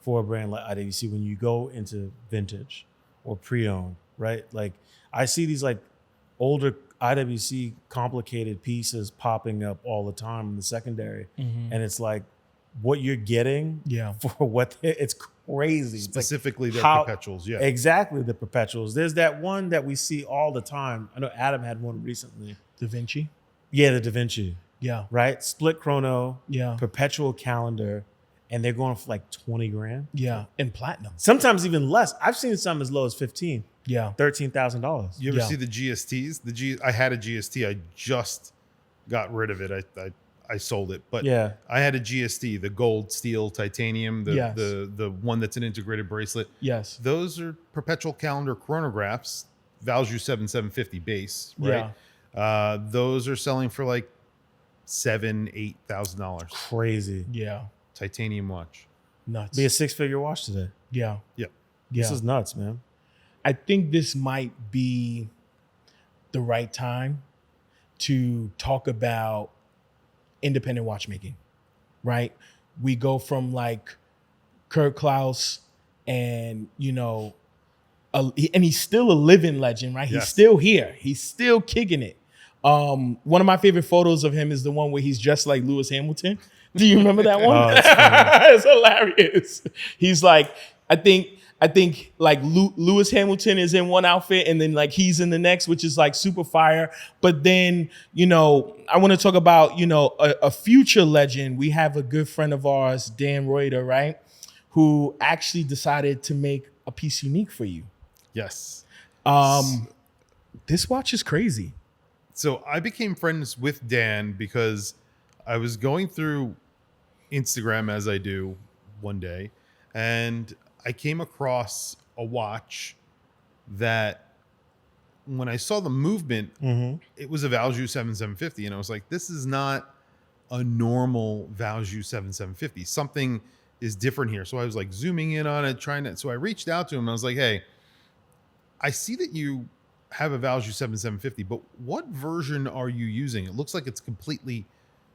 for a brand like IWC when you go into vintage or pre-owned, right? Like I see these like older IWC complicated pieces popping up all the time in the secondary. And it's like what you're getting for what it's crazy. It's like Specifically their how- perpetuals. Yeah. Exactly, the perpetuals. There's that one that we see all the time. I know Adam had one recently. Da Vinci. Yeah, the Da Vinci. Yeah. Right? Split chrono, Yeah. perpetual calendar, and they're going for like 20 grand. Yeah. And platinum. Sometimes even less. I've seen some as low as 15, Yeah. $13,000. You ever Yeah. see the GSTs? I had a GST. I just got rid of it. I sold it, but Yeah. I had a GST, the gold, steel, titanium, Yes. the one that's an integrated bracelet. Yes. Those are perpetual calendar chronographs, value 750 base, right? Those are selling for like $7,000-8,000. Crazy. Yeah. Titanium watch. Nuts. Be a 6-figure watch today. Yeah. Yeah. Yeah. This is nuts, man. I think this might be the right time to talk about independent watchmaking, right? We go from like Kurt Klaus and, you know, and he's still a living legend, right? He's Yes. still here. He's still kicking it. One of my favorite photos of him is the one where he's dressed like Lewis Hamilton. Do you remember that one? Oh, that's funny. It's hilarious. He's like, I think like Lewis Hamilton is in one outfit and then like he's in the next, which is like super fire. But then, you know, I want to talk about, you know, a future legend. We have a good friend of ours, Dan Reuter, right? Who actually decided to make a piece unique for you. Yes. This watch is crazy. So I became friends with Dan because I was going through Instagram as I do one day, and I came across a watch that when I saw the movement, it was a Valjoux 7750. And I was like, this is not a normal Valjoux 7750. Something is different here. So I was like zooming in on it, so I reached out to him and I was like, hey, I see that you have a Valjoux 7750, but what version are you using? It looks like it's completely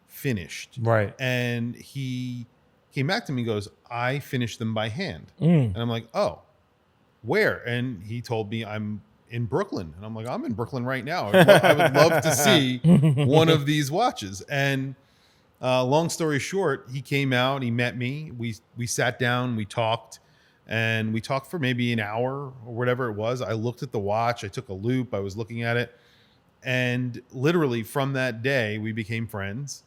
finished. Right. And he came back to me and goes, I finished them by hand. And I'm like, oh, where? And he told me I'm in Brooklyn. And I'm like, I'm in Brooklyn right now. I would love to see one of these watches. And long story short, he came out, he met me. We sat down, we talked. And we talked for maybe an hour or whatever it was. I looked at the watch. I took a loop. I was looking at it. And literally from that day, we became friends.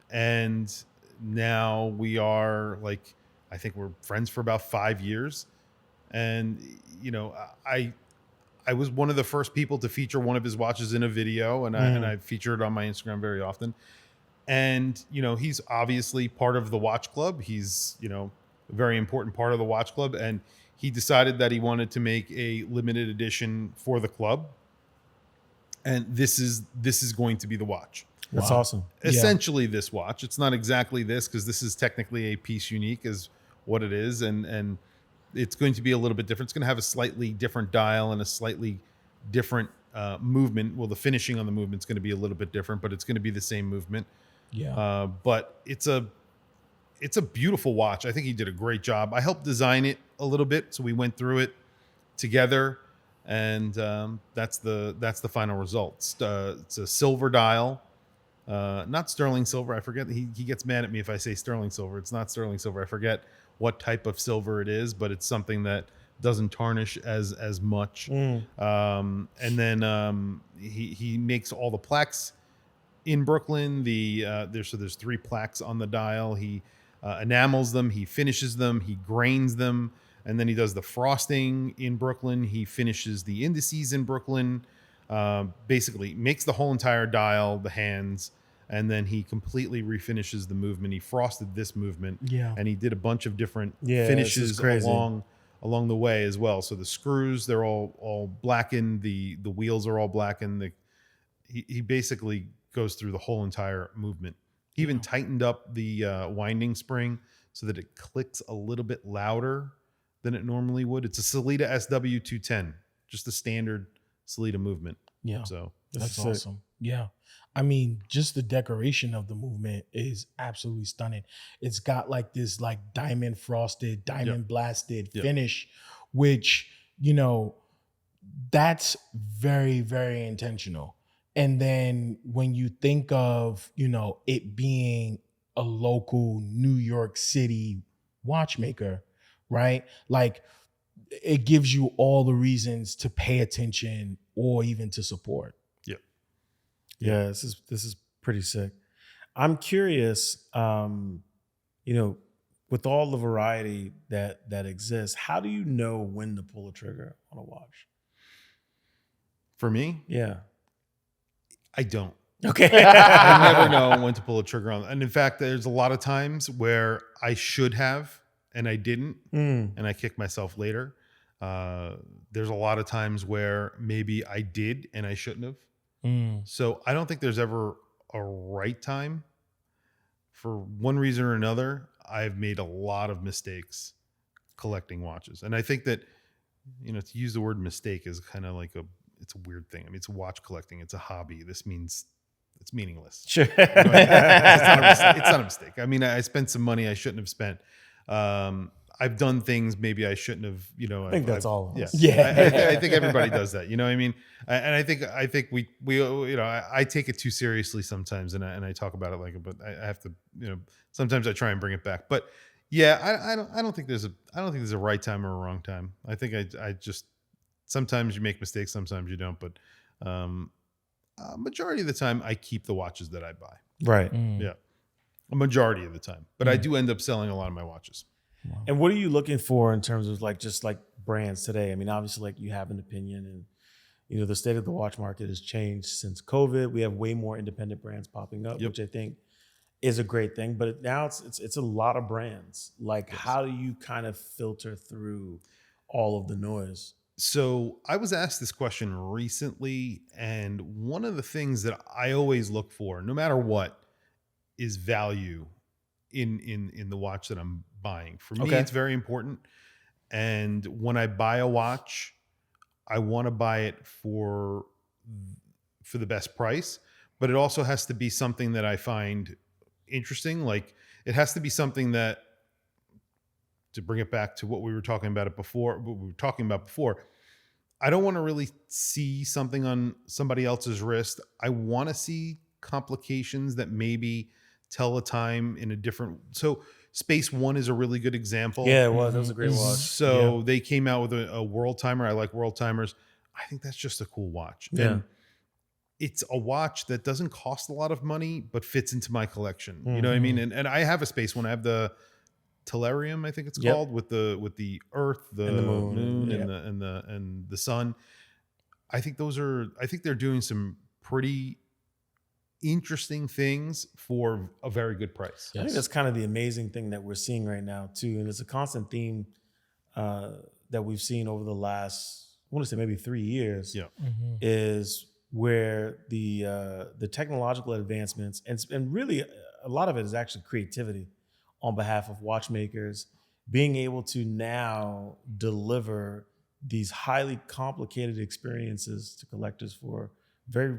And now we are like, I think we're friends for about 5 years. And, you know, I was one of the first people to feature one of his watches in a video. And I feature it on my Instagram very often. And, you know, he's obviously part of the watch club. He's, you know, a very important part of the watch club, and he decided that he wanted to make a limited edition for the club, and this is going to be the watch. That's awesome. Essentially this watch. It's not exactly this because this is technically a piece unique is what it is, and it's going to be a little bit different. It's going to have a slightly different dial and a slightly different movement. Well, the finishing on the movement's going to be a little bit different, but it's going to be the same movement. Yeah. But it's a beautiful watch. I think he did a great job. I helped design it a little bit, so we went through it together, and that's the final result. It's a silver dial, not sterling silver. I forget. He gets mad at me if I say sterling silver. It's not sterling silver. I forget what type of silver it is, but it's something that doesn't tarnish as much. And then he makes all the plaques in Brooklyn. There's 3 plaques on the dial. He enamels them, he finishes them, he grains them, and then he does the frosting in Brooklyn. He finishes the indices in Brooklyn. Basically makes the whole entire dial, the hands, and then he completely refinishes the movement. He frosted this movement, and he did a bunch of different finishes along the way as well. So the screws, they're all blackened. The wheels are all blackened. He basically goes through the whole entire movement. He even tightened up the winding spring so that it clicks a little bit louder than it normally would. It's a Sellita SW210, just a standard Sellita movement. Yeah. So that's awesome. Yeah. I mean, just the decoration of the movement is absolutely stunning. It's got like this like diamond frosted, diamond blasted finish, which, you know, that's very, very intentional. And then when you think of, you know, it being a local New York City watchmaker, right? Like it gives you all the reasons to pay attention or even to support. Yeah, this is pretty sick. I'm curious, you know, with all the variety that exists, how do you know when to pull a trigger on a watch? For me, I don't. Okay. I never know when to pull a trigger on. And in fact, there's a lot of times where I should have and I didn't, and I kick myself later. There's a lot of times where maybe I did and I shouldn't have. So I don't think there's ever a right time. For one reason or another, I've made a lot of mistakes collecting watches. And I think that, you know, to use the word mistake is kind of like it's a weird thing. I mean, it's watch collecting. It's a hobby. This means it's meaningless. Sure. It's not a mistake. I mean, I spent some money I shouldn't have spent. I've done things maybe I shouldn't have. I think that's all of us. Yeah. I think everybody does that. You know what I mean? And I think we I take it too seriously sometimes, and I talk about it but I have to, sometimes I try and bring it back. But yeah, I don't think there's a right time or a wrong time. I think I just sometimes you make mistakes, sometimes you don't. But majority of the time, I keep the watches that I buy. Right. Yeah, a majority of the time. But I do end up selling a lot of my watches. Wow. And what are you looking for in terms of just brands today? I mean, obviously, you have an opinion, and the state of the watch market has changed since COVID. We have way more independent brands popping up, which I think is a great thing. But now it's a lot of brands. How do you kind of filter through all of the noise? So I was asked this question recently, and one of the things that I always look for, no matter what, is value in the watch that I'm buying. For me, it's very important. And when I buy a watch, I want to buy it for the best price, but it also has to be something that I find interesting. It has to be something that, to bring it back to what we were talking about before, I don't want to really see something on somebody else's wrist. I want to see complications that maybe tell a time in a different. So Space One is a really good example. Yeah, it was. That was a great watch. So they came out with a world timer. I like world timers. I think that's just a cool watch. Yeah. And it's a watch that doesn't cost a lot of money, but fits into my collection. You know what I mean? And I have a Space One. I have the Tellurium, I think it's called, with the Earth, the and the moon, and the sun. I think they're doing some pretty interesting things for a very good price. I think that's kind of the amazing thing that we're seeing right now too, and it's a constant theme that we've seen over the last, I want to say maybe 3 years. Yeah, is where the technological advancements and really a lot of it is actually creativity on behalf of watchmakers being able to now deliver these highly complicated experiences to collectors for very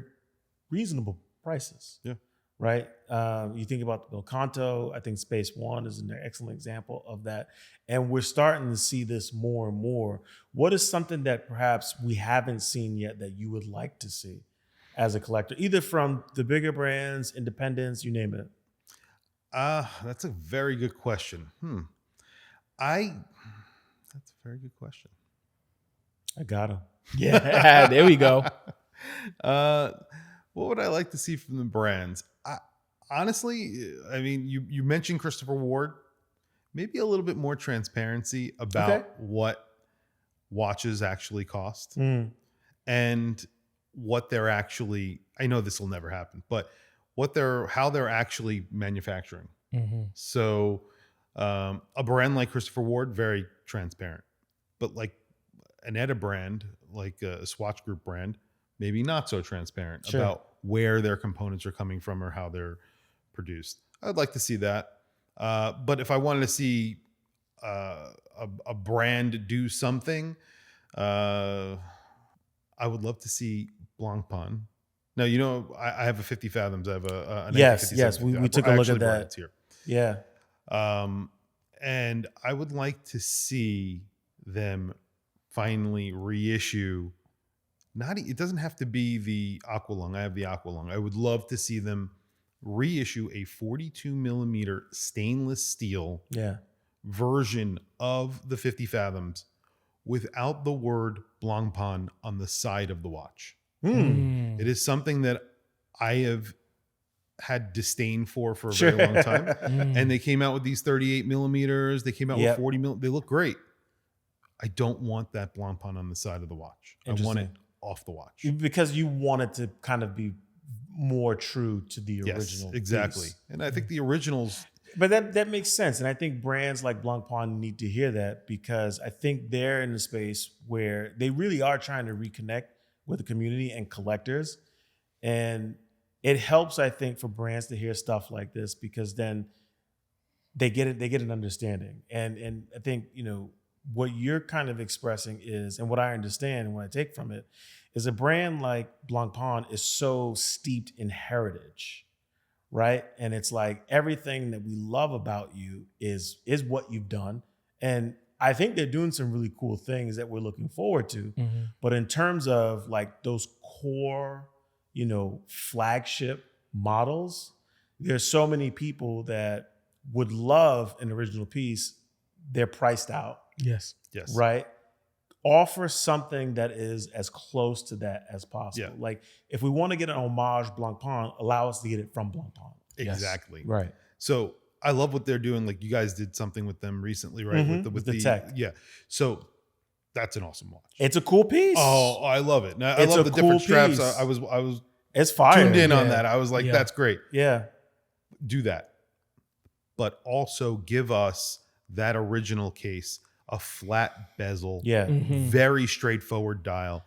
reasonable prices. Yeah. Right. You think about the Belcanto. I think Space One is an excellent example of that. And we're starting to see this more and more. What is something that perhaps we haven't seen yet that you would like to see as a collector, either from the bigger brands, independents, you name it? That's a very good question. That's a very good question. I got him. Yeah, there we go. What would I like to see from the brands? Honestly, I mean, you mentioned Christopher Ward. Maybe a little bit more transparency about what watches actually cost and what they're actually. I know this will never happen, but how they're actually manufacturing. So a brand like Christopher Ward, very transparent, but like an Etta brand, like a Swatch Group brand, maybe not so transparent about where their components are coming from or how they're produced. I'd like to see that. But if I wanted to see a brand do something, I would love to see Blancpain. Now, I have a 50 Fathoms. I have an yes. We took a look at that. Here. Yeah. And I would like to see them finally reissue. It doesn't have to be the Aqualung. I have the Aqualung. I would love to see them reissue a 42 millimeter stainless steel version of the 50 Fathoms without the word Blancpain on the side of the watch. It is something that I have had disdain for a very long time. And they came out with these 38 millimeters. They came out with 40 millimeters. They look great. I don't want that Blancpain on the side of the watch. I want it off the watch. Because you want it to kind of be more true to the original. Exactly. Piece. And I think the originals. But that makes sense. And I think brands like Blancpain need to hear that, because I think they're in a space where they really are trying to reconnect with the community and collectors. And it helps, I think, for brands to hear stuff like this, because then they get an understanding. And I think, what you're kind of expressing is, and what I understand and what I take from it, is a brand like Blancpain is so steeped in heritage, right? And it's like everything that we love about you is what you've done. And I think they're doing some really cool things that we're looking forward to. Mm-hmm. But in terms of like those core, flagship models, there's so many people that would love an original piece. They're priced out. Yes. Right? Offer something that is as close to that as possible. Yeah. Like if we want to get an homage Blancpain, allow us to get it from Blancpain. Exactly. Yes. Right. So I love what they're doing. Like you guys did something with them recently, right? Mm-hmm. With the tech. Yeah. So that's an awesome watch. It's a cool piece. Oh, I love it. Now, I It's love a the different cool straps. piece. I was It's fire. tuned in on Yeah. that. I was like, Yeah. that's great. Yeah. Do that. But also give us that original case, a flat bezel, Yeah. Mm-hmm. very straightforward dial,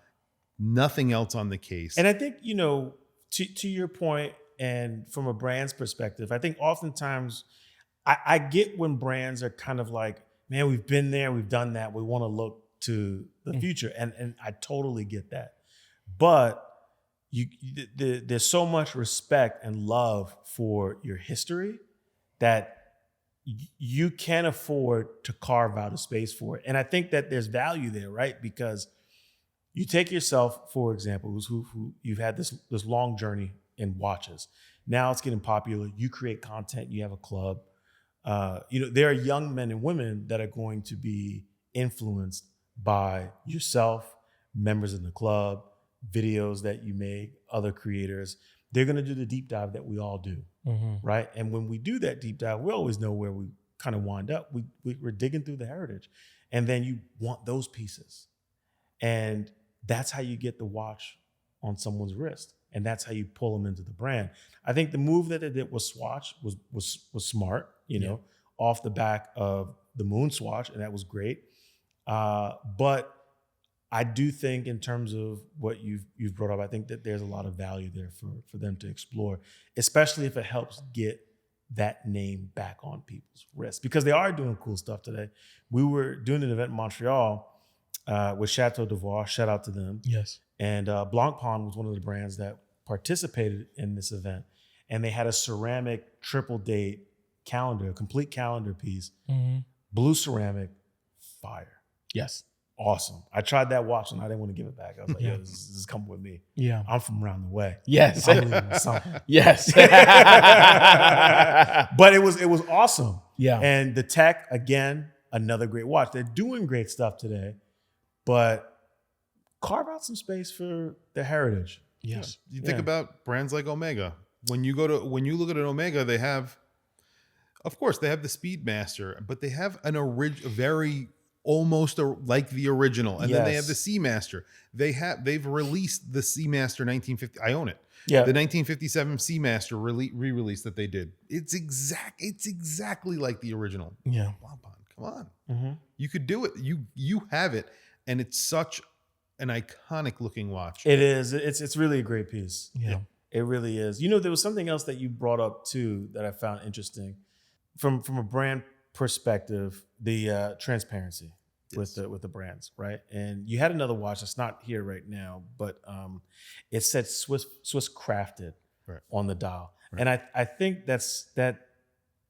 nothing else on the case. And I think, to your point, and from a brand's perspective, I think oftentimes I get when brands are kind of like, man, we've been there, we've done that, we want to look to the future. And I totally get that. But there's so much respect and love for your history that you can afford to carve out a space for it. And I think that there's value there, right? Because you take yourself, for example, who you've had this long journey in watches. Now it's getting popular. You create content. You have a club. There are young men and women that are going to be influenced by yourself, members in the club, videos that you make, other creators. They're going to do the deep dive that we all do, right? And when we do that deep dive, we always know where we kind of wind up. We're digging through the heritage. And then you want those pieces. And that's how you get the watch on someone's wrist. And that's how you pull them into the brand. I think the move that they did with Swatch was smart, off the back of the Moon Swatch, and that was great. But I do think in terms of what you've brought up, I think that there's a lot of value there for them to explore, especially if it helps get that name back on people's wrists, because they are doing cool stuff today. We were doing an event in Montreal with Chateau d'Ivoire. Shout out to them. Yes. And Blancpain was one of the brands that participated in this event. And they had a ceramic triple date calendar, a complete calendar piece, blue ceramic, fire. Yes. Awesome. I tried that watch and I didn't want to give it back. I was like, this is coming with me. Yeah. I'm from around the way. Yes. I'm leaving something. Yes. But it was awesome. Yeah. And the tech, again, another great watch. They're doing great stuff today, but carve out some space for the heritage. Yes. You think about brands like Omega. When you look at an Omega, they have, of course, they have the Speedmaster, but they have very almost like the original, and then they have the Seamaster. They've released the Seamaster 1950. I own it. Yeah, the 1957 Seamaster re-release that they did. It's exactly like the original. Yeah, come on, you could do it. You have it, and it's such an iconic looking watch. It is. It's really a great piece. Yeah, it really is. There was something else that you brought up too that I found interesting from a brand perspective, the transparency with the brands, right? And you had another watch that's not here right now, but it said Swiss crafted on the dial. Right. And I think that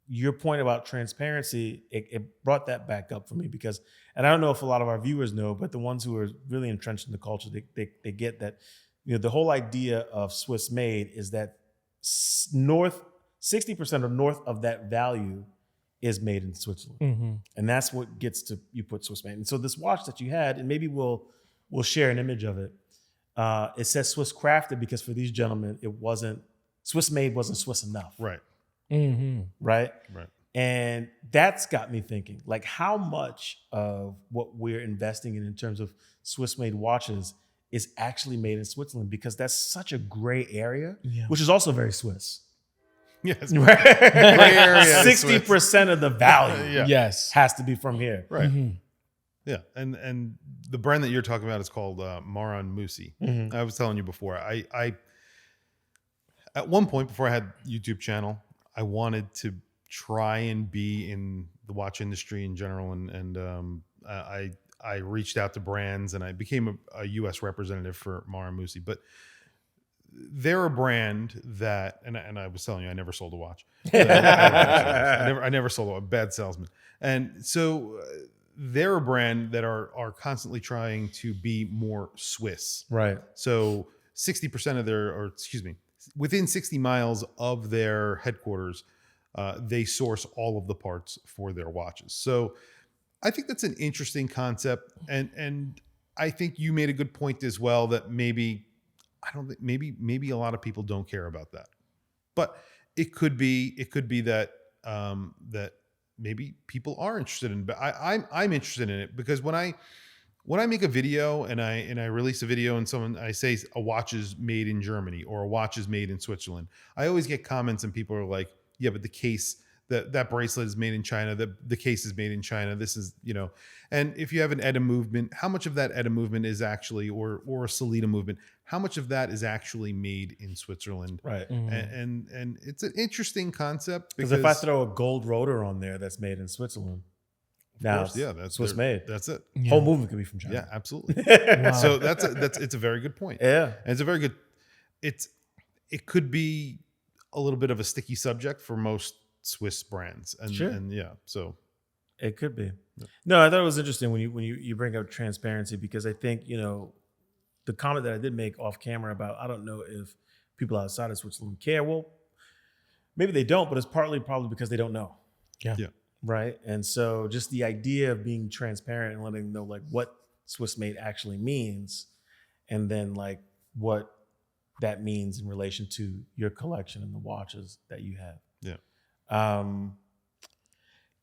your point about transparency, it brought that back up for me, because, and I don't know if a lot of our viewers know, but the ones who are really entrenched in the culture, they get that, the whole idea of Swiss made is that 60% or north of that value is made in Switzerland. And that's what gets to, you put Swiss made. And so this watch that you had, and maybe we'll share an image of it. It says Swiss crafted because for these gentlemen, it wasn't, Swiss made wasn't Swiss enough. Right. Right. Right. And that's got me thinking, like, how much of what we're investing in terms of Swiss made watches is actually made in Switzerland, because that's such a gray area, which is also very Swiss. Yes. Right. 60% of the value has to be from here. Right. Yeah. And the brand that you're talking about is called Maran Musi. I was telling you before, I at one point before I had YouTube channel, I wanted to try and be in the watch industry in general and I reached out to brands and I became a U.S. representative for Maramusi. But they're a brand that, and I was telling you, I never sold a watch. I never sold a bad salesman. And so they're a brand that are constantly trying to be more Swiss. Right. So 60% of within 60 miles of their headquarters, they source all of the parts for their watches. So I think that's an interesting concept. And I think you made a good point as well that maybe a lot of people don't care about that, but it could be that that maybe people are interested in. But I'm interested in it because when I make a video and I release a video and I say a watch is made in Germany or a watch is made in Switzerland, I always get comments and people are like, yeah, but the case that bracelet is made in China, the case is made in China. This is, and if you have an ETA movement, how much of that ETA movement is actually, or a Solita movement, how much of that is actually made in Switzerland? Right. And it's an interesting concept because if I throw a gold rotor on there that's made in Switzerland, now that's Swiss made. That's it. Yeah. Whole movement could be from China. Yeah, absolutely. Wow. So it's a very good point. Yeah. And it's a very good, it could be a little bit of a sticky subject for most Swiss brands. And, sure. And yeah, so it could be. Yeah. No, I thought it was interesting when you bring up transparency, because I think, the comment that I did make off camera about, I don't know if people outside of Switzerland care. Well, maybe they don't, but it's probably because they don't know. Yeah. Yeah. Right. And so just the idea of being transparent and letting them know like what Swiss made actually means, and then like what that means in relation to your collection and the watches that you have. Yeah.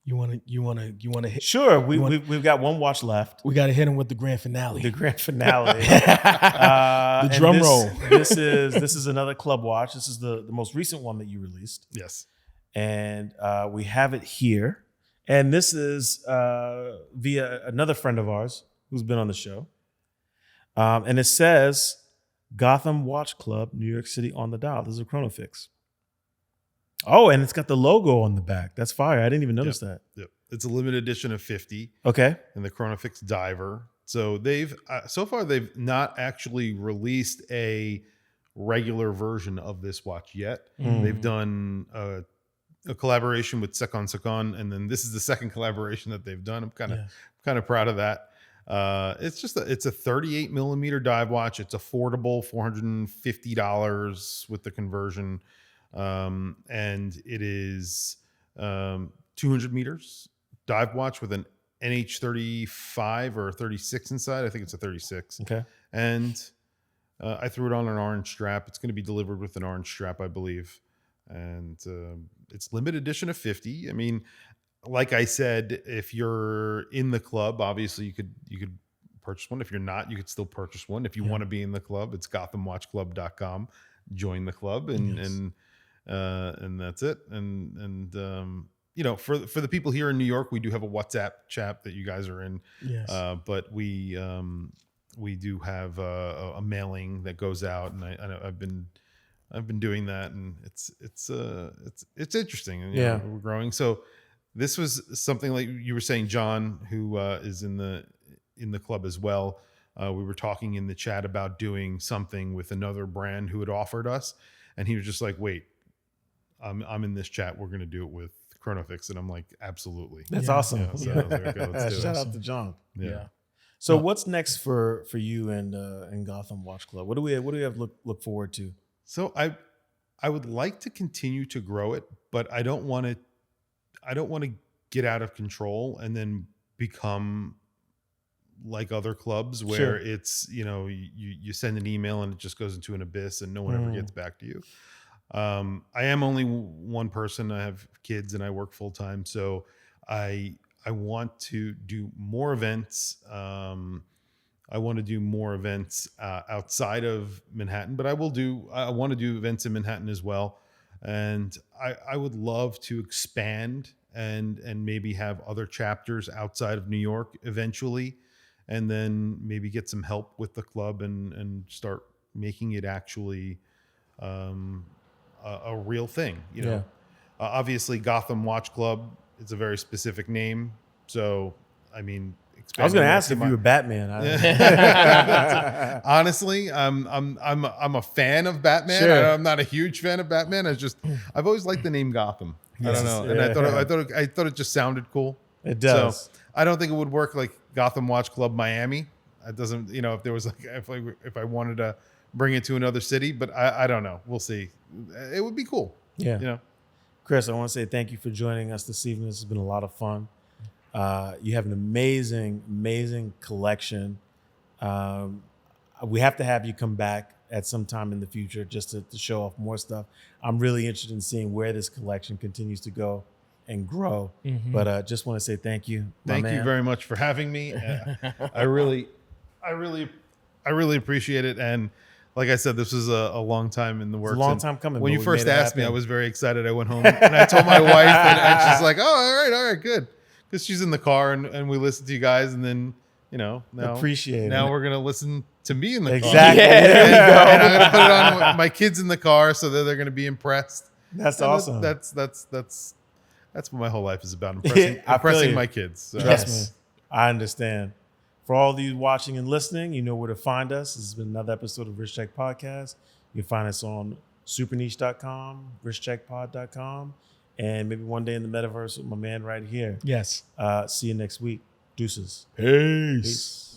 You want to hit? Sure. We've got one watch left. We got to hit him with the grand finale. The grand finale. The drum roll. This is another club watch. This is the most recent one that you released. Yes. And we have it here. And this is via another friend of ours who's been on the show. And it says Gotham Watch Club, New York City on the dial. This is a Chronofix. Oh, and it's got the logo on the back. That's fire. I didn't even notice that. Yep. It's a limited edition of 50. Okay. And the Chronofix Diver. So they've so far they've not actually released a regular version of this watch yet. They've done a collaboration with Secon, and then this is the second collaboration that they've done. I'm kind of proud of that. It's a 38 millimeter dive watch. It's affordable, $450 with the conversion. And it is 200 meters dive watch with an NH35 or 36 inside. I think it's a 36. Okay. And I threw it on an orange strap. It's going to be delivered with an orange strap, I believe. And it's limited edition of 50. I mean, like I said, if you're in the club, obviously you could purchase one. If you're not, you could still purchase one. If you want to be in the club, it's GothamWatchClub.com. Join the club and that's it. And for the people here in New York, we do have a WhatsApp chat that you guys are in. Yes. But we do have a mailing that goes out, and I've been doing that, and it's interesting, and we're growing. So this was something like you were saying, John, who is in the club as well. We were talking in the chat about doing something with another brand who had offered us, and he was just like, "Wait, I'm in this chat. We're going to do it with Chronofix," and I'm like, "Absolutely, that's awesome." Yeah, so I was like, okay, let's do Shout it. out to John. Yeah. So what's next for you and Gotham Watch Club? What do we have look forward to? So I would like to continue to grow it, but I don't want to get out of control and then become like other clubs where it's, you send an email and it just goes into an abyss and no one ever gets back to you. I am only one person. I have kids and I work full time. So I want to do more events. I want to do more events outside of Manhattan, but I want to do events in Manhattan as well. And I would love to expand and maybe have other chapters outside of New York eventually, and then maybe get some help with the club and start making it actually a real thing. Obviously Gotham Watch Club, it's a very specific name. So, I mean, I was going to ask if you were Batman. Honestly, I'm a fan of Batman. Sure. I'm not a huge fan of Batman. I've always liked the name Gotham. I don't know, and I thought it just sounded cool. It does. So I don't think it would work like Gotham Watch Club Miami. It doesn't, if there was like if I wanted to bring it to another city, but I don't know. We'll see. It would be cool. Yeah. Chris, I want to say thank you for joining us this evening. This has been a lot of fun. You have an amazing collection. We have to have you come back at some time in the future just to show off more stuff. I'm really interested in seeing where this collection continues to go and grow. Mm-hmm. But just want to say thank you. Thank you very much for having me. I really appreciate it. And like I said, this was a long time in the works. It's a long time coming. When you first asked me, I was very excited. I went home and I told my wife, and she's like, "Oh, all right, good," because she's in the car and we listened to you guys, and then now appreciate it. Now we're gonna listen to me in the car. Exactly. And I'm gonna put it on with my kids in the car so that they're gonna be impressed. That's awesome. That's what my whole life is about. Impressing my kids. So. Trust me, I understand. For all of you watching and listening, you know where to find us. This has been another episode of Rich Check Podcast. You can find us on superniche.com, richcheckpod.com, and maybe one day in the metaverse with my man right here. Yes. See you next week. Deuces. Peace.